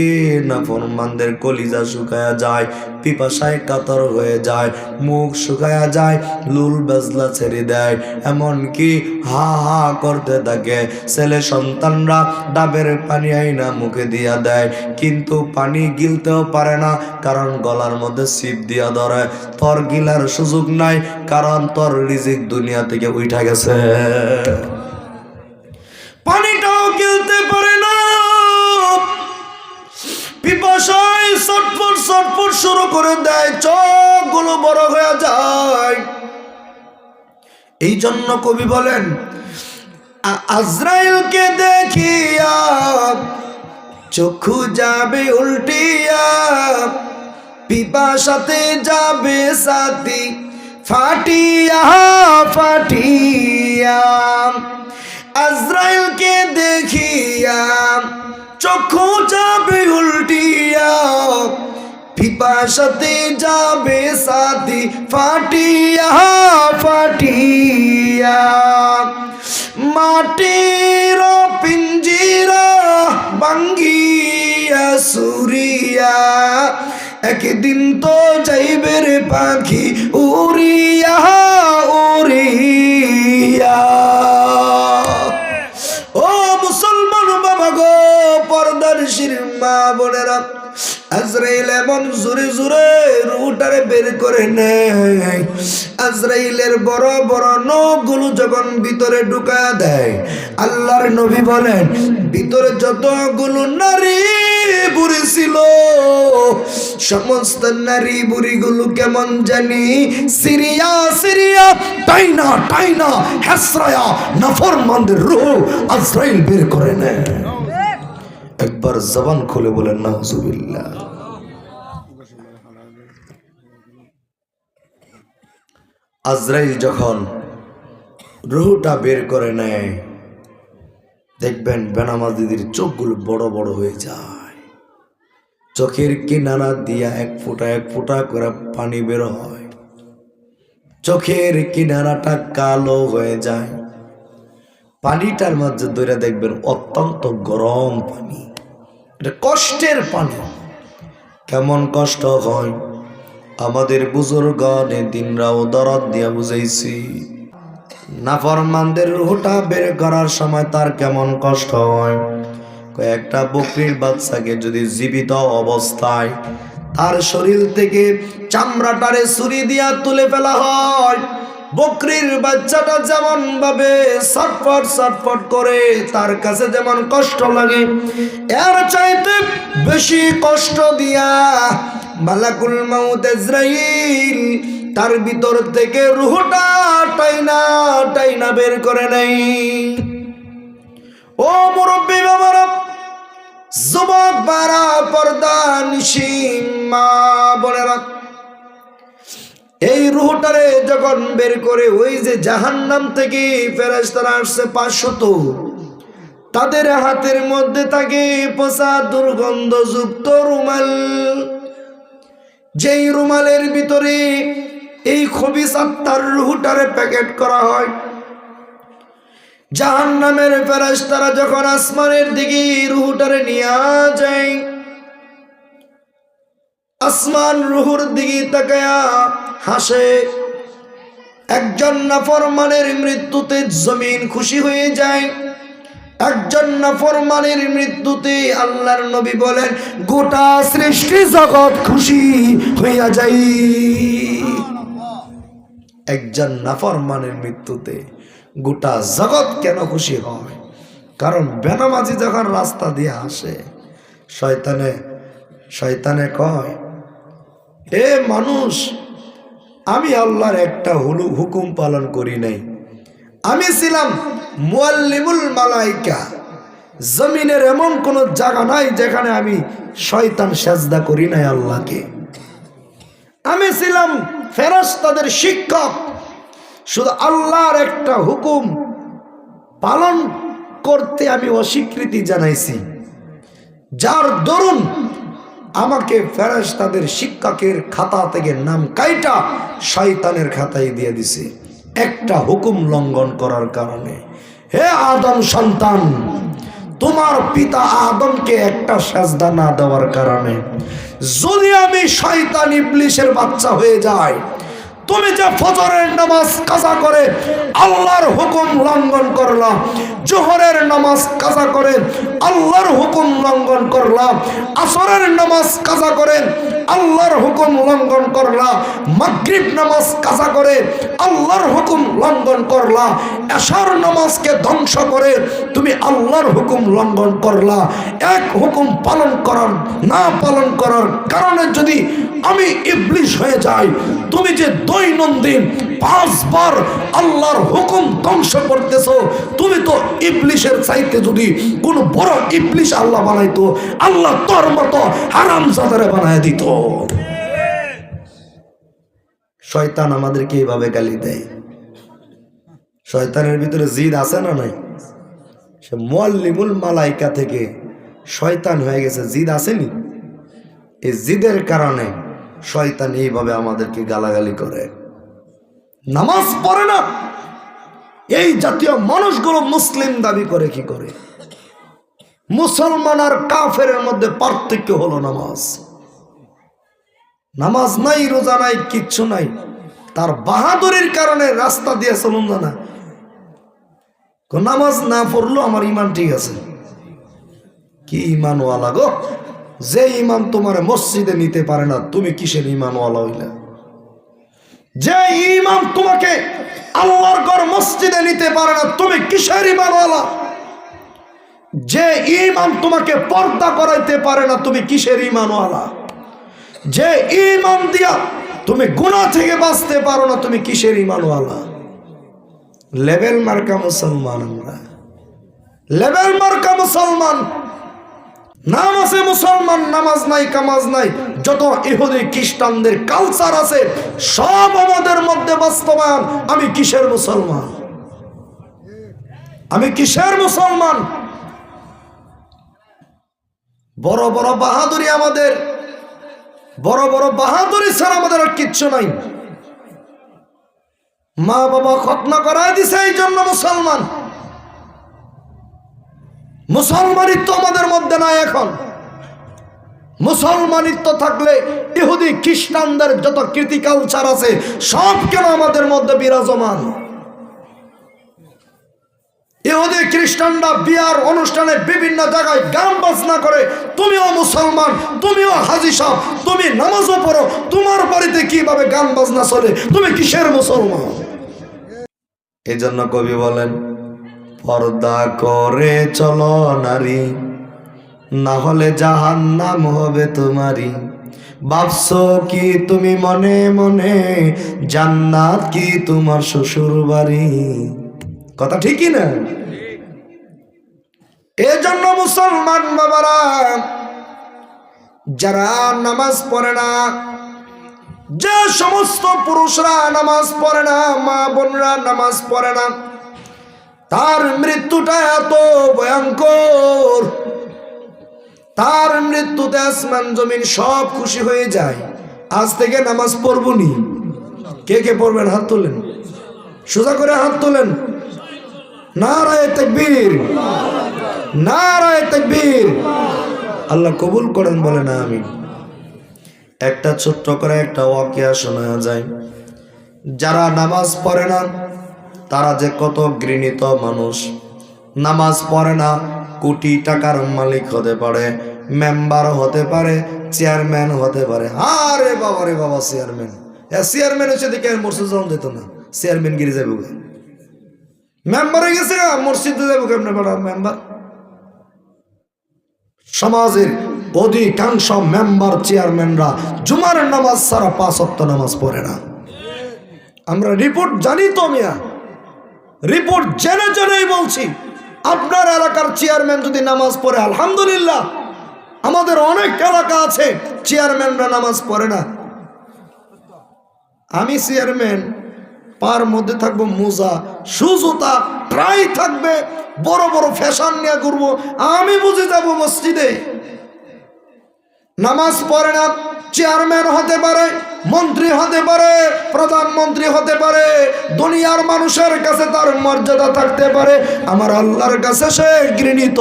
নাফরমানদের কলিজা শুকায়া যায়, পিপাসায় কাতর হয়ে যায়, মুখ শুকায়া যায়, লুল বেজলা ছেড়ে দেয়, এমনকি হা হা করতে থাকে। ছেলে সন্তানরা ডাবের পানি আইনা মুখে দিয়া দেয়, কিন্তু পানি গিলতেও পারে না, কারণ গলার মধ্যে ছিপ দিয়া ধরে। তোর গিলার সুযোগ নাই, কারণ তোর রিজিক দুনিয়া থেকে উঠা গেছে। পানিটাও গিলতে পারে না, পিপাসায় ছটফট ছটফট শুরু করে দেয়, চোখগুলো বড় হয়ে যায়। এই জন্য কবি বলেন, আজরাইলকে দেখিয়া চক্ষু যাবে উল্টিয়া, পিপাসাতে যাবে সাথী ফাটিয়া ফাটিয়া। আজরাইলকে দেখিয়া চক্ষু যাবে উল্টিয়া, পিপাসাতে যাবে সাথী ফাটিয়া ফাটিয়া। মাটির পিঞ্জিরা ভাঙ্গিয়া সুরিয়া, একদিন তো যাইবে রে পাখি উড়িয়া উড়িয়া। ও মুসলমান বাবা গো, পর্দার শির মা বোনেরা, আজরাইল এমন জোরে জোরে রুহটারে বের করে নেয়। আজরাইলের বড় বড় নখগুলো যখন ভিতরে ঢুকায়া দেয়, আল্লাহর নবী বলেন ভিতরে যতগুলো নারী বুড়ি ছিল, সমস্ত নারী বুড়িগুলো কেমন জানি সিরিয়া সিরিয়া টাইনা টাইনা হেসরায়া নাফরমানদের রূহ আজরাইল বের করে নেয়। একবার জবান খুলে বলেন নাউজুবিল্লাহ। আজরাইল যখন রুহটা বের করে নেয়, দেখবেন বেনামাজিদের চোখগুলো বড় বড় হয়ে যায়, চোখের কিনারা দিয়া এক ফোঁটা করে পানি বের হয়। চোখের কিনারাটা কালো হয়ে যায়। পানিটার মধ্যে ধরে দেখবেন অত্যন্ত গরম পানি, এটা কষ্টের পানি। কেমন কষ্ট হয় আমাদের বুজুর্গনে দিনরাও দরদ দিয়া বুঝাইছি। নাফরমানদের রুহটা বের করার সময় তার কেমন কষ্ট হয়। কয়েকটা বকরির বাচ্চাকে যদি জীবিত অবস্থায় তার শরীর থেকে চামড়াটারে ছুরি দিয়া তুলে ফেলা হয়, বকরির বাচ্চাটা যেমন ভাবে ছটফট ছটফট করে, তার কাছে যেমন কষ্ট লাগে, এর চাইতে বেশি কষ্ট দিয়া মালাকুল মাউত ইসরাইল তার ভিতর থেকে রুহটা টাইনা টাইনা বের করে নেই। ও মুরব্বী বাবারা, যুবক বারা, পর্দা নিশি মা বোনেরা, এই রুহটারে যখন বের করে ওই যে জাহান্নাম থেকে ফেরেশতারা আসছে 500, তাদের হাতের মধ্যে থাকে পচা দুর্গন্ধযুক্ত রুমাল। যেই রুমালের ভিতরে এই খবিস আত্মার রুহটারে প্যাকেট করা হয়। জাহান্নামের ফেরেশতারা যখন আসমানের দিকে রুহটারে নিয়ে যায়, আসমান রুহুর দিকে তাকায়া হাসে। একজন নাফরমানের মৃত্যুতে জমিন খুশি হয়ে যায়, একজন নাফরমানের মৃত্যুতে আল্লাহর নবী বলেন গোটা সৃষ্টি জগৎ খুশি হইয়া যায়। একজন নাফরমানের মৃত্যুতে গোটা জগৎ কেন খুশি হয়? কারণ বেনামাজি যখন রাস্তা দিয়ে আসে, শয়তানে কয়, এ মানুষ, আমি আল্লাহর একটা হুকুম পালন করি নাই, আমি ছিলাম মুআল্লিমুল মালাইকা, জমিনের এমন কোন জায়গা নাই যেখানে আমি শয়তান সেজদা করি নাই আল্লাহকে। আমি ছিলাম ফেরেশতাদের শিক্ষক, শুধু আল্লাহর একটা হুকুম পালন করতে আমি অস্বীকৃতি জানাইছি, যার দরুন আমাকে ফেরেশতাদের শিক্ষকের খাতা থেকে নাম কাইটা শয়তানের খাতায় দিয়ে দিছে, একটা হুকুম লঙ্ঘন করার কারণে। হে আদম সন্তান, তোমার পিতা আদমকে একটা সেজদা না দেওয়ার কারণে যদি আমি শয়তান ইবলিসের বাচ্চা হয়ে যাই, তুমি যে ফজরের নামাজ কাজা করে আল্লাহর হুকুম লঙ্ঘন করলা, জোহরের নামাজ কাজা করে আল্লাহর হুকুম লঙ্ঘন করলা, আসরের নামাজ কাজা করে আল্লাহর হুকুম লঙ্ঘন করলা, মাগরিব নামাজ কাজা করে আল্লাহর হুকুম লঙ্ঘন করলা, এশার নামাজকে ধ্বংস করে তুমি আল্লাহর হুকুম লঙ্ঘন করলা। এক হুকুম পালন করার কারণে যদি আমি ইবলিস হয়ে যাই, তুমি যে দৈনন্দিন 5 বার আল্লাহর হুকুম ধ্বংস করতেছো, তুমি তো ইবলিসের চাইতে যদি কোন বড় ইবলিস আল্লাহ বানাইতো, আল্লাহ তোর মতো হারামজাদারে বানায় দিত। শয়তান আমাদেরকে এইভাবে গালি দেয়। শয়তানের ভিতরে জিদ আছে না নাই? সে মুআল্লিমুল মালাইকা থেকে শয়তান হয়ে গেছে, জিদ আসেনি? এই জিদের কারণে শয়তান এইভাবে আমাদেরকে গালাগালি করে। নামাজ পড়ে না এই জাতীয় মানুষগুলো মুসলিম দাবি করে কি করে? মুসলমান আর কাফেরের মধ্যে পার্থক্য হলো নামাজ। নামাজ নাই, রোজা নাই, কিচ্ছু নাই, তার বাহাদুরির কারণে রাস্তা দিয়ে চলুন না। নামাজ না পড়লো আমার ইমান ঠিক আছে। কি ইমানওয়ালা গো? যে ইমান তোমার মসজিদে নিতে পারে না, তুমি কিসের ইমানওয়ালা হইলা? যে ইমাম তোমাকে আল্লাহর ঘর মসজিদে নিতে পারে না, তুমি কিসের ইমানওয়ালা? যে ইমাম তোমাকে পর্দা করাইতে পারে না, তুমি কিসের ইমানওয়ালা? যে ইমাম দিয়া তুমি গুনাহ থেকে বাঁচতে পারো না, তুমি কিসের ইমানওয়ালা? লেভেল মার্কা মুসলমান আমরা, লেভেল মার্কা মুসলমান। নাম আছে মুসলমান, নামাজ নাই, কামাজ নাই। যত ইহুদি খ্রিস্টানদের কালচার আছে সব আমাদের মধ্যে বাস্তবায়ন। আমি কিসের মুসলমান? আমি কিসের মুসলমান? বড় বড় বাহাদুরি, আমাদের বড় বড় বাহাদুরি ছাড়া আমাদের আর কিচ্ছু নাই। মা বাবা খতনা করায় দিছে, এই জন্য মুসলমান। মুসলমানিত্ব আমাদের মধ্যে নাই এখন। মুসলমানিত্ব থাকলে ইহুদি খ্রিস্টানদের যত কীর্তি কালচার আছে সব কেন আমাদের মধ্যে বিরাজমান। ইহুদি খ্রিস্টানরা বিয়ার অনুষ্ঠানে বিভিন্ন জায়গায় গান বাজনা করে, তুমিও মুসলমান, তুমিও হাজী সাহেব, তুমি নামাজও পড়ো, তোমার বাড়িতে কিভাবে গান বাজনা চলে, তুমি কিসের মুসলমান? এই জন্য কবি বলেন, পর্দা করে চলো নারী, না হলে জাহান্নাম হবে তোমারই। ভাবছো কি তুমি মনে মনে, জান্নাত কি তোমার শ্বশুর বাড়ি? কথা ঠিকই না? এজন্য মুসলমান বাবারা, যারা নামাজ পড়ে না, যে সমস্ত পুরুষরা নামাজ পড়ে না, মা বোনরা নামাজ পড়ে না, তার মৃত্যুটা এত ভয়ঙ্কর, তার মৃত্যুতে আসমান জমিন সব খুশি হয়ে যায়। আজ থেকে নামাজ পড়বনি। কে কে পড়বেন হাত তোলেন, সোজা করে হাত তোলেন। নারায়ে তাকবীর, নারায়ে তাকবীর। আল্লাহ কবুল করেন, বলেন আমিন। একটা ছোট্ট করে একটা ওয়াকিয়া শোনা যায়। যারা নামাজ পড়ে না তারা যে কত ঘৃণিত মানুষ। নামাজ পড়ে না, কোটি টাকার মালিক হতে পারে, মেম্বার হতে পারে, চেয়ারম্যান হতে পারে। আরে বাবা রে বাবা, চেয়ারম্যান, চেয়ারম্যান হচ্ছে দেখে মসজিদ যাওয়া যেত না, চেয়ারম্যান গিরে যাবে। মেম্বার হয়ে গেছে, মসজিদে যাবো কেমনে বড় মেম্বার? সমাজের অধিকাংশ মেম্বার চেয়ারম্যানরা জুমার নামাজ ছাড়া 5 ওয়াক্ত নামাজ পড়ে না। আমরা রিপোর্ট জানি তো মিয়া, রিপোর্ট জেনে জেনেই বলছি। আপনার এলাকার চেয়ারম্যান যদি নামাজ পড়ে আলহামদুলিল্লাহ, আমাদের অনেক এলাকা আছে চেয়ারম্যানরা নামাজ পড়ে না। আমি চেয়ারম্যান, পার মধ্যে থাকবো মোজা, সুজুতা, ট্রাই থাকবে, বড় বড় ফ্যাশন নিয়ে ঘুরবো, আমি বুঝে যাব মসজিদে। নামাজ পড়ে না, চেয়ারম্যান হতে পারে, মন্ত্রী হতে পারে, প্রধানমন্ত্রী হতে পারে, দুনিয়ার মানুষের কাছে তার মর্যাদা থাকতে পারে, আমার আল্লাহর কাছে সে ঘৃণিত।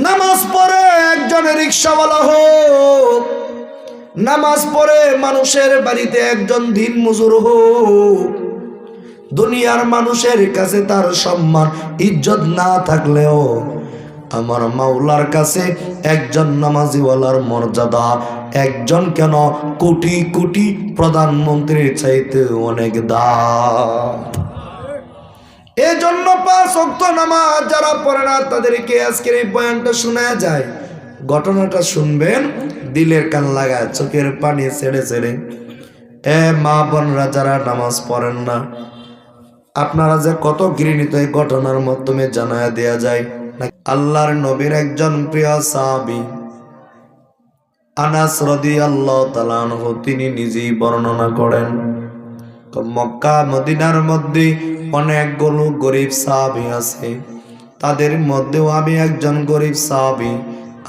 নামাজ পড়ে একজন রিক্সাওয়ালা হোক, নামাজ পড়ে মানুষের বাড়িতে একজন দিন মজুর হোক, দুনিয়ার মানুষের কাছে তার সম্মান ইজ্জত না থাকলেও আমার মাওলার কাছে একজন নামাজিওয়ালার মর্যাদা একজন কেন কোটি কোটি প্রধানমন্ত্রীর চাইতে অনেক দাম। এজন্য 5 ওয়াক্ত নামাজ যারা পড়ে না তাদেরকে আজকের এই বয়ানটা শোনা যায়। ঘটনাটা শুনবেন, দিলের কান লাগায় চোখের পানি ছেড়ে ছেড়ে। মা বোনরা যারা নামাজ পড়েন না, আপনারা যে কত ঘৃণিত এই ঘটনার মাধ্যমে জানায়া দেয়া যায়। আল্লাহর নবীর একজন প্রিয় সাহাবী আনাস রাদিয়াল্লাহু তাআলা আনহু তিনি নিজেই বর্ণনা করেন, মক্কা মদিনার মধ্যে অনেকগুলো গরিব সাহাবী আছে, তাদের মধ্যেও আমি একজন গরিব সাহাবী।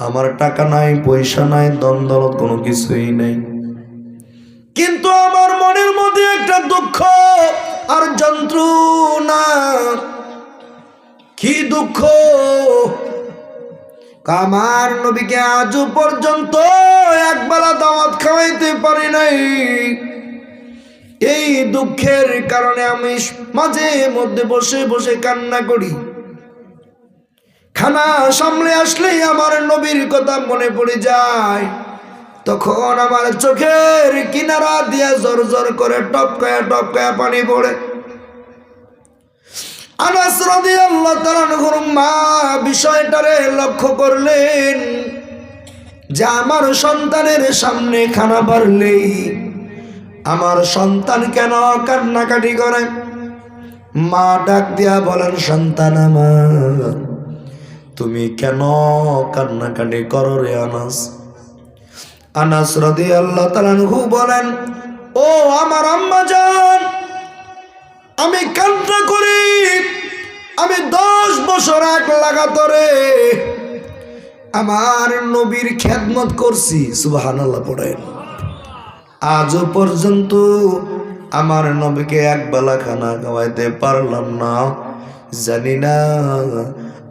আমার টাকা নাই, পয়সা নাই, দ্বন্দ্ব কোনো কিছুই নাই, কিন্তু আমার মনের মধ্যে একটা দুঃখ আর যন্ত্রণা। কি দুঃখ? আমার নবীকে আজ পর্যন্ত একবেলা দাওয়াত খাওয়াইতে পারি নাই। এই দুঃখের কারণে আমি মাঝে মধ্যে বসে বসে কান্না করি। খানা সামনে আসলেই আমার নবীর কথা মনে পড়ে যায়, তখন আমার চোখের কিনারা দিয়ে জোর জোর করে টপকায়া টপকায়া পানি পড়ে। আনাস রাদিয়াল্লাহু তাআলা আনহুর মা বিষয়টারে লক্ষ্য করলেন যে আমার সন্তানের সামনে খানা বাড়লেই আমার সন্তান কেন কান্নাকাটি করে। মা ডাক দিয়া বলেন, সন্তান আমার তুমি কেন কান্নাকাটি করো রে আনাস? আনাস রাদিয়াল্লাহু তাআলা আনহু বলেন, ও আমার আম্মা জান, আমি কান্না করি, আমি 10 বছর এক লাগাতরে আমার নবীর খেদমত করছি, সুবহানাল্লাহ পড়েন। আজও পর্যন্ত আমার নবীকে এক বেলা খানা খাওয়াইতে পারলাম না, জানি না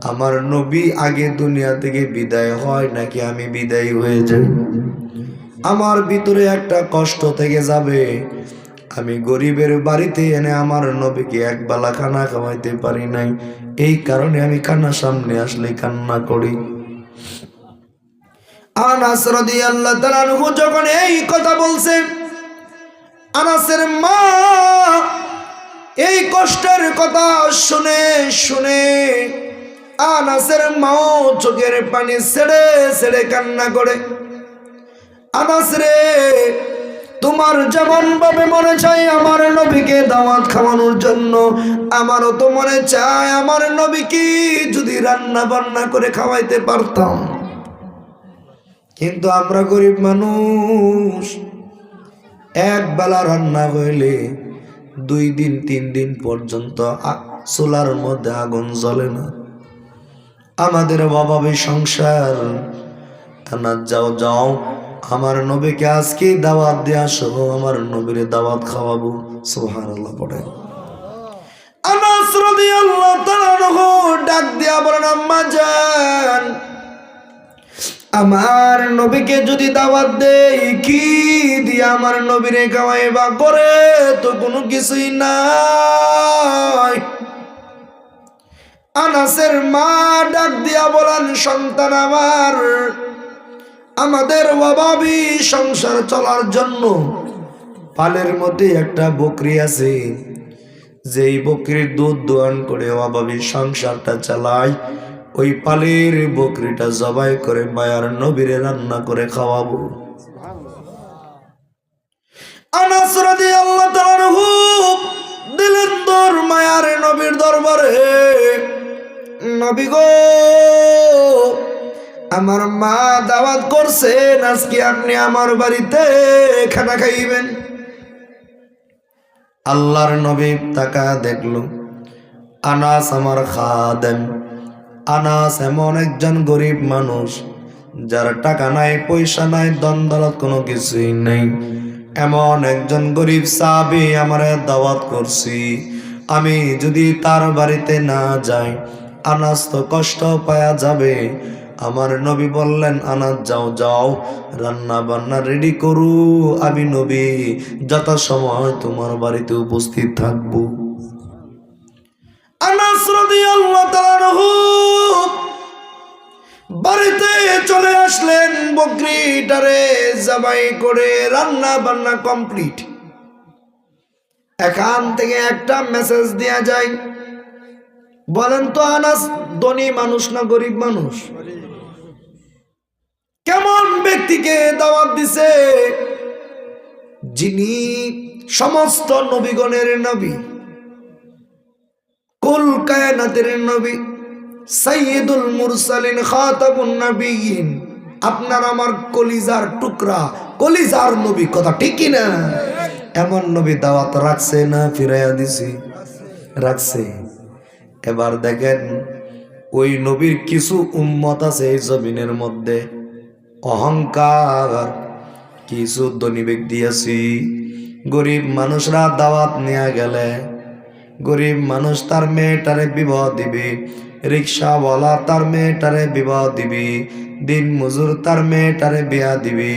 আমার নবী আগে দুনিয়া থেকে বিদায় হয় নাকি আমি বিদায় হয়ে যাই। আমার ভিতরে একটা কষ্ট থেকে যাবে, আমি গরিবের বাড়িতে এনে আমার নবীকে এক বেলা খানা খাওয়াইতে পারি নাই, এই কারণে আমি কান্না সামনে আসলে কান্না করি। আনাস রাদিয়াল্লাহু তাআলা আনহু যখন এই কথা বলছেন, আনাসের মা এই কষ্টের কথা শুনে শুনে আনাসের মাও চোখের পানি ছেড়ে ছেড়ে কান্না করে। আনাস রে, তোমার যেমন ভাবে মনে চাই আমার নবীকে দাওয়াত খাওয়ানোর জন্য, আমারও তো মনে চায় আমার নবীকে যদি রান্না বান্না করে খাওয়াইতে পারতাম, কিন্তু আমরা গরিব মানুষ, এক বেলা রান্না হইলে 2 দিন 3 দিন পর্যন্ত চুলার মধ্যে আগুন জ্বলে না। আমাদের অভাবে সংসার। যাও যাও, আমার নবীকে আজকে দাওয়াত দিয়ে আসো, আমার নবীর দাওয়াত খাওয়াবো। সুবহানাল্লাহ পড়ে। আনাস রাদিয়াল্লাহু তাআলা ডাক দিয়া বলেন, আম্মা জান, আমার নবীকে যদি দাওয়াত দেই, কি দিয়া আমার নবীরে খাওয়াইবা? করে তো কোনো কিছুই নাই। আনাসের মা ডাক দিয়া বলেন, সন্তান আমার, আমাদের অভাবী সংসার চলার জন্য পালের মধ্যে একটা বকরি আছে, যেই বকরির দুধ দোয়ান করে অভাবী সংসারটা চালায়, ওই পালের বকরিটা জবাই করে মায়ার নবীরে রান্না করে খাওয়াবো। আনাস রাদিয়াল্লাহু তাআলা দিলেন দর মায়ার নবীর দরবারে, নবী গো, আমার মা দাওয়াত করছেন, আজকে আপনি আমার বাড়িতে খানা খাইবেন। আল্লাহর নবী তাকা দেখলো, আনাস আমার খাদেম, আনাস এমন একজন গরিব মানুষ, যার টাকা নাই, পয়সা নাই, ধন দৌলত কোনো কিছুই নেই, এমন একজন গরিব সাহাবী আমারে দাওয়াত করছি, আমি যদি তার বাড়িতে না যাই আনাস তো কষ্ট পাওয়া যাবে। আমার নবী বললেন, আনাস যাও যাও, রান্না বান্না রেডি করু, আমি নবী যথাসময় তোমার বাড়িতে উপস্থিত থাকবো। আনাস রাদিয়াল্লাহু তাআলা বাড়িতে চলে আসলেন, বকরিটারে জবাই করে রান্না বান্না কমপ্লিট। এখান থেকে একটা মেসেজ দেয়া যায়, বলেন তো আনাস ধনী মানুষ না গরিব মানুষ? কেমন ব্যক্তিকে দাওয়াত দিছে? যিনি সমস্ত নবীগণের নবী, কুল কায়নাতের নবী, সাইয়্যিদুল মুরসালিন, খাতামুন নবিয়্যিন, আপনার আমার কলিজার টুকরা, কলিজার নবী। কথা ঠিক কি না? এমন নবী দাওয়াত রাখছে না ফিরাইয়া দিছি? রাখছে। এবার দেখেন, ওই নবীর কিছু উম্মত আছে এই জমিনের মধ্যে, অহংকার, কিছু ধনী ব্যক্তি আছি, গরিব মানুষরা দাওয়াত নিয়ে গেলে গরিব মানুষ তার মেয়েটারে বিবাহ দিবে, রিক্সাওয়ালা তার মেয়েটারে বিবাহ দিবে, দিন মজুর তার মেয়েটারে বিয়া দিবে।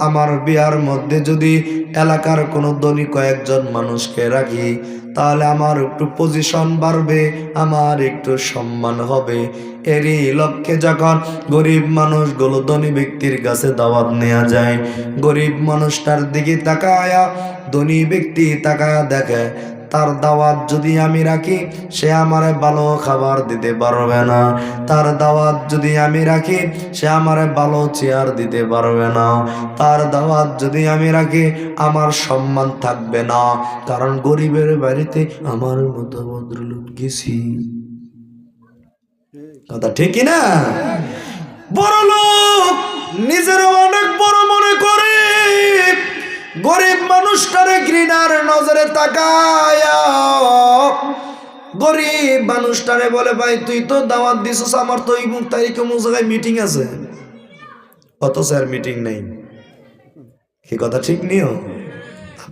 আমার বিয়ার মধ্যে যদি এলাকার কোনো ধনী কয়েকজন মানুষকে রাখি, তাহলে আমার একটু পজিশন বাড়বে, আমার একটু সম্মান হবে। এরই লক্ষ্যে যখন গরিব মানুষগুলো ধনী ব্যক্তির কাছে দাওয়াত নেওয়া যায়, গরিব মানুষটার দিকে তাকায়া ধনী ব্যক্তি তাকায়া দেখে, তার দাওয়াত যদি আমি রাখি সে আমারে ভালো খাবার দিতে পারবে না, তার দাওয়াত যদি আমি রাখি সে আমারে ভালো চেয়ার দিতে পারবে না, তার দাওয়াত যদি আমি রাখি আমার সম্মান থাকবে না, কারণ গরিবের বাড়িতে আমার মতো ভদ্রলোক গেছি। কথা ঠিক না? বড় লোক নিজের অনেক বড় মনে করে, গরিব মানুষটারে ঘৃণার নজরে তাকায়া গরিব মানুষটারে বলে, ভাই তুই তো দাওয়াত দিছিস, আমার তো এই তারিখে অমুক জায়গায় মিটিং আছে, অথচ আর মিটিং নেই। কি কথা ঠিক নিও?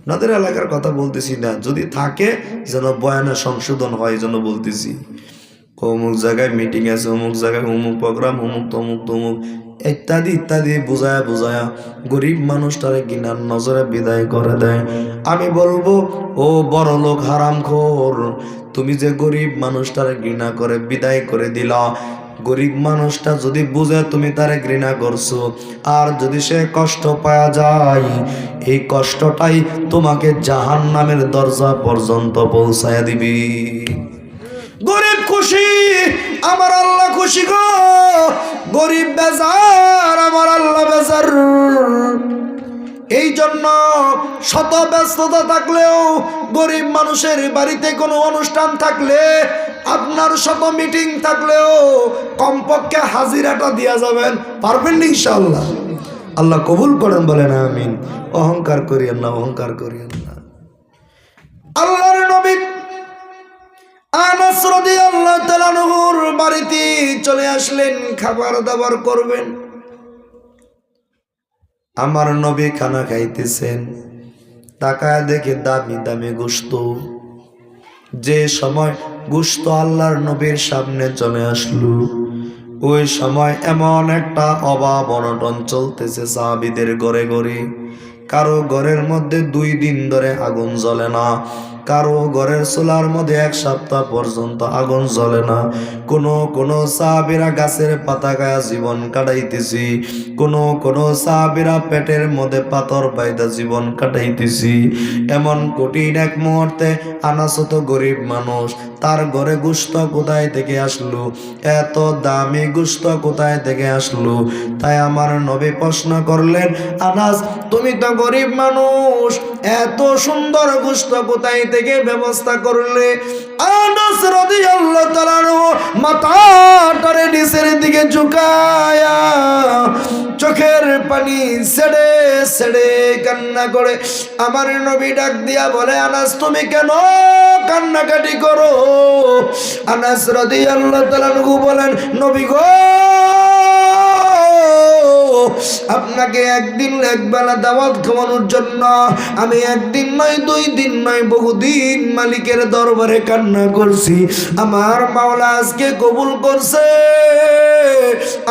আপনাদের এলাকার কথা বলতেছি না, যদি থাকে যেন বয়ানে সংশোধন হয় যেন বলতেছি। অমুক জায়গায় মিটিং আছে, অমুক জায়গায় অমুক প্রোগ্রাম, অমুক তমুক তমুক ইত্যাদি ইত্যাদি বুঝায়া বুঝায়া গরিব মানুষটারে কিনার নজরে বিদায় করে দেয়। আমি বলবো, ও বড় লোক হারামখোর, তুমি যে গরিব মানুষটারে ঘৃণা করে বিদায় করে দিলা, গরিব মানুষটা যদি বুঝে তুমি তারে ঘৃণা করছো, আর যদি সে কষ্ট পাওয়া যায়, এই কষ্টটাই তোমাকে জাহান্নামের দরজা পর্যন্ত পৌঁছায়া দিবি। গরিব খুশি, আমার আল্লাহ খুশি গো। গরিব বেজার, আমার আল্লাহ বেজার। এই জন্য শত ব্যস্ততা থাকলেও গরিব মানুষের বাড়িতে কোনো অনুষ্ঠান থাকলে, আপনার শত মিটিং থাকলেও কমপক্ষে হাজিরাটা দিয়া যাবেন, পারবেন ইনশাআল্লাহ। আল্লাহ কবুল করেন, বলেন আমিন। অহংকার করিয়েন না, অহংকার করিয়েন না। আল্লাহর নবী আনাস রাদিয়াল্লাহু তাআলা আনহুর বাড়িতে চলে আসলেন, খাবার দাবার করবেন। আমার নবী খানা খাইতেছেন, তাকায় দেখে দামি দামি গোশত। যে সময় গোশত আল্লাহর নবীর সামনে চলে আসলো, ওই সময় এমন একটা অভাব অনটন চলতেছে সাহাবীদের ঘরে ঘরে। কারো ঘরের মধ্যে 2 দিন ধরে আগুন জ্বলে না, কারো ঘরের চুলার মধ্যে 1 সপ্তাহ পর্যন্ত আগুন জ্বলে না। কোনো সাহাবীরা গাছের পাতা গায়ে জীবন কাটাইতেছি, কোনো সাহাবীরা পেটের মধ্যে পাথর বাইদা জীবন কাটাইতেছি। এমন কঠিন এক মুহূর্তে আনাস তো গরিব মানুষ, তার ঘরে গোশত কোথায় থেকে আসলো, এত দামি গোশত কোথায় থেকে আসলো? তাই আমার নবী প্রশ্ন করলেন, আনাস তুমি তো গরিব মানুষ, এত সুন্দর গোশত কোথায় থেকে ব্যবস্থা করলে? আনাস রাদিয়াল্লাহু তাআলা মাথাটারে নিচের দিকে ঝুঁকায়া চোখের পানি ছেড়ে ছেড়ে কান্না করে আমার নবী ডাক দিয়া বলে, আনাস তুমি কেন কান্নাকাটি করো? আনাস রাদিয়াল্লাহু তাআলা বলেন, নবী গো, আপনাকে একদিন একবেলা দাওয়াত খাওয়ানোর জন্য আমি 1 দিন নয় 2 দিন নয় বহুদিন মালিকের দরবারে কান্না করছি। আমার মাওলা আজকে কবুল করছে।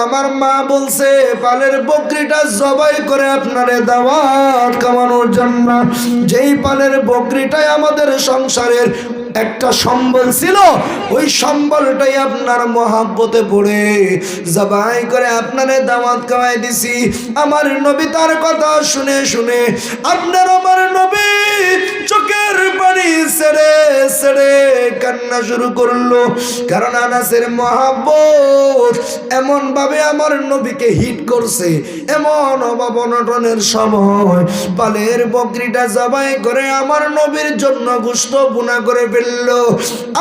আমার মা বলছে পালের বকরিটা জবাই করে আপনারে দাওয়াত খাওয়ানোর জন্য। যেই পালের বকরিটাই আমাদের সংসারের একটা সম্বল ছিল, ওই সম্বলটাই আপনার মহাব্বতে পড়ে জবাই করে আপনারে দাওয়াত খাওয়াই দিছি। আমার নবী তার কথা শুনে শুনে আপনার আমার নবী চোখের পানি ছেড়ে ছেড়ে কান্না শুরু করলো। কারণ আনাসের মহাব্বত এমন ভাবে আমার নবীকে হিট করছে, এমন অভাব অনটনের সময় পালের বকরিটা জবাই করে আমার নবীর জন্য গোশত বুনা করে ফেললো।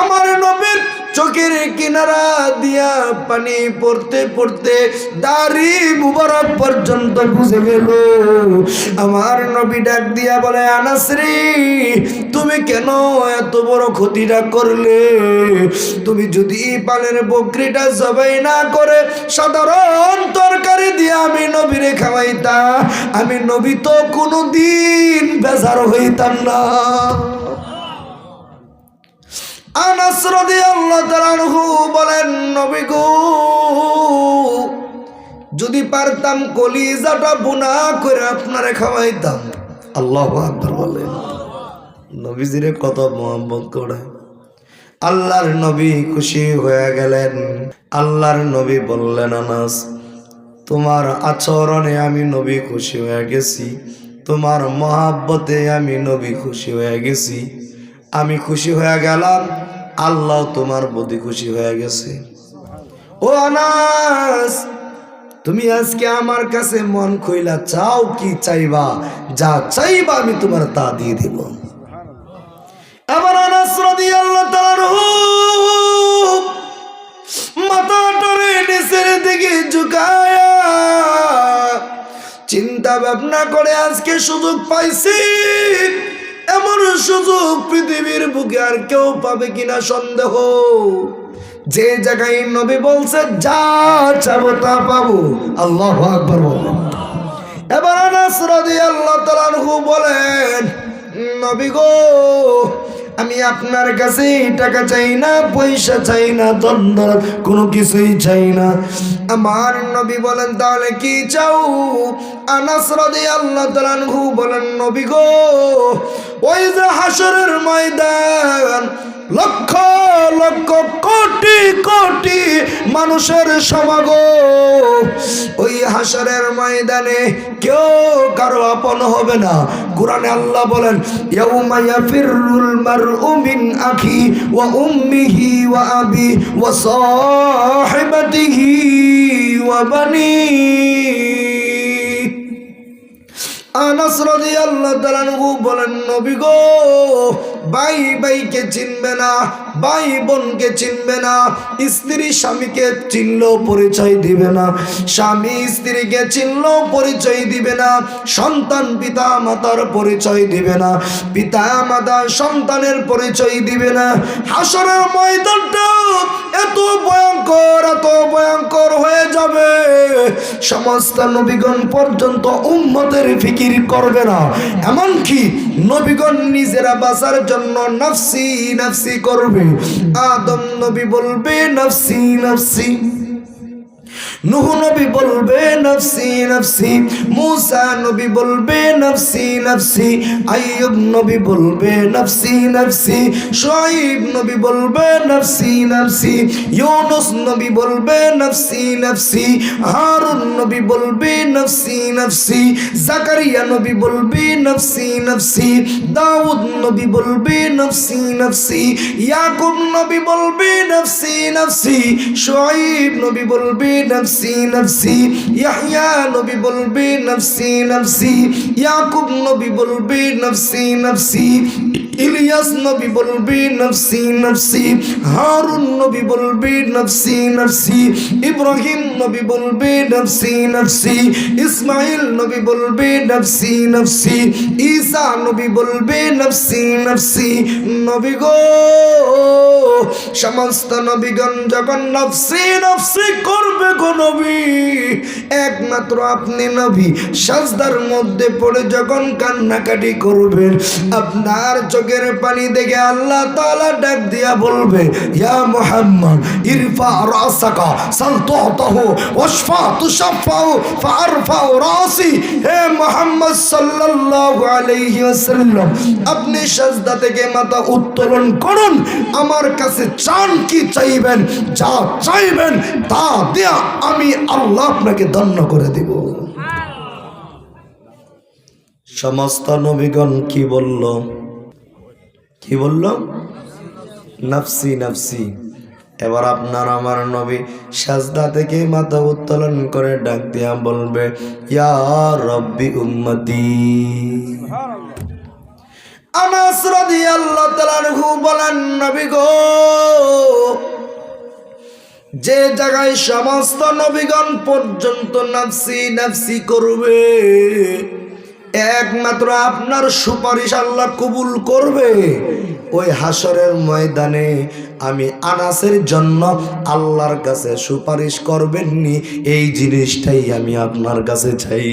আমার নবীর চোখের কিনারা দিয়া পানি পড়তে পড়তে দাড়ি মুবারক পর্যন্ত বুঝে গেল। আমার নবী ডাক দিয়া বলে, আনাস রে, তুমি কেন এত বড় ক্ষতিটা করলে? তুমি যদি পালের বকরিটা জবাই না করে সাধারণ তরকারি দিয়ে আমি নবীরে খাওয়াইতা, আমি নবী তো কোনোদিন বেজার হইতাম না। আনাস রাদিয়াল্লাহু তাআলা আনহু বলেন, নবী গো, যদি পারতাম কলিজাটা বুনা করে আপনারে খাওয়াইতাম। আল্লাহু আকবার বলেন। নবীজিরে কত মোহাম্মত করে। আল্লাহর নবী খুশি হয়ে গেলেন। আল্লাহর নবী বললেন, আনাস তোমার আচরণে আমি নবী খুশি হয়ে গেছি, তোমার মহাব্বতে আমি নবী খুশি হয়ে গেছি। আমি খুশি হয়ে গেলাম, আল্লাহ তোমার প্রতি খুশি হয়ে গেছে। ও আনাস, তুমি আজকে আমার কাছে মন খুইলা চাও, কি চাইবা? যা চাইবা আমি তোমার তা দিয়ে দেব। এবার আনাস রাদিয়াল্লাহু তাআলা মাথাটারে নিচের দিকে ঝুঁকায়া চিন্তা ভাবনা করে আজকে সুযোগ পাইছি। এমন সুযোগ পৃথিবীর বুকে আর কেউ পাবে কিনা সন্দেহ। যে জায়গায় নবী বলছে যা চাবো তা পাবো। আল্লাহু আকবার বলেন। এবার আনাস রাদিয়াল্লাহু তাআলা আনহু বলেন, নবী গো আমি আপনার কাছে টাকা চাই না, পয়সা চাই না, ধন দৌলত কোনো কিছুই চাই না। আমার নবী বলেন তাহলে কি চাও? আনাস রাদিয়াল্লাহু তাআলা আনহু বলেন নবী গো ওই যে হাসরের ময়দান, লক্ষ লক্ষ কোটি কোটি মানুষের সমাগম, ওই হাসরের ময়দানে কেউ কারো আপন হবে না। কোরআনে আল্লাহ বলেন ইয়াউমা ইয়াফিরুল মারউ মিন আখি ওয়া উম্মিহি ওয়া আবি ওয়া সাহিবাতিহি ওয়া বানি। আনাস রাদিয়াল্লাহু তাআলা আনহু বলেন নবী গো ভাই ভাইকে চিনবে না, ভাই বোনকে চিনবে না, স্ত্রী স্বামীকে চিনলেও পরিচয় দিবে না, স্বামী স্ত্রীকে চিনলেও পরিচয় দিবে না, সন্তান পিতা মাতার পরিচয় দিবে না, পিতা মাতা সন্তানের পরিচয় দিবে না। হাসরের ময়দানটা এত ভয়ঙ্কর হয়ে যাবে, সমস্ত নবীগণ পর্যন্ত উম্মতের ফিকির করবে না। এমনকি নবীগণ নিজেরা বাঁচার জন্য নফসি নফসি করবে। আদম নবী বলবে নফসি নফসি, নূহ নবী বলবে নফসি নফসি, মুসা নবী বলবে নফসি নফসি, আইয়ুব নবী বলবে নফসি নফসি, শুআয়ব নবী বলবে নফসি নফসি, ইউনুস নবী বলবে নফসি নফসি, হারুন নবী বলবে নফসি নফসি, জাকারিয়া নবী বলবে নফসি নফসি, দাউদ নবী বলবে নফসি নফসি, ইয়াকুব নবী বলবে নফসি নফসি, শুআয়ব নবী বলবে নফসি নফসি, ইয়াহইয়া নবী বলবে নফসি নফসি, ইয়াকুব নবী বলবে নফসি নফসি, ইলিয়াস নবী বলবে নফসি নফসি, হারুন নবী বলবে নফসি নফসি, ইব্রাহিম নবী বলবে নফসি নফসি, ইসমাইল নবী বলবে নফসি নফসি, ঈসা নবী বলবে নফসি নফসি। নবী গো সমস্ত নবীগণ যখন নফসি নফসি করবে গো নবী, একমাত্র আপনি নবী সাজদার মধ্যে পড়ে যখন কান্নাকাটি করবেন, আপনার চোখের পানি দেখে আল্লাহ তাআলা ডাক দিয়া বলবে ইয়া মুহাম্মদ ইরফা রাসাকা সাল তুতাহু ওয়াশফা তুশফাউ ফারফাউ রাসি। হে মুহাম্মদ সাল্লাল্লাহু আলাইহি ওয়াসাল্লাম আপনি সাজদা থেকে মাথা উত্তোলন করুন, আমার কাছে চান কি চাইবেন, যা চাইবেন তা দিয়া আমি আল্লাহ আপনাকে ধন্য করে দিব। সমস্ত নবীগণ কি বলল? কি বলল? নফসি নফসি। এবার আপনার আমার নবী সাজদা থেকে মাথা উত্তোলন করে ডাক দিয়া বলবে ইয়া রব্বি উম্মতি। আনাস রাদিয়াল্লাহু তাআলা আনহু বলেন নবী গো যে জায়গায় সমস্ত নবীগণ পর্যন্ত নফসি নফসি করবে, একমাত্র আপনার সুপারিশ আল্লাহ কবুল করবে, ওই হাসরের ময়দানে আমি আনাসের জন্য আল্লাহর কাছে সুপারিশ করবেননি, এই জিনিসটাই আমি আপনার কাছে চাই।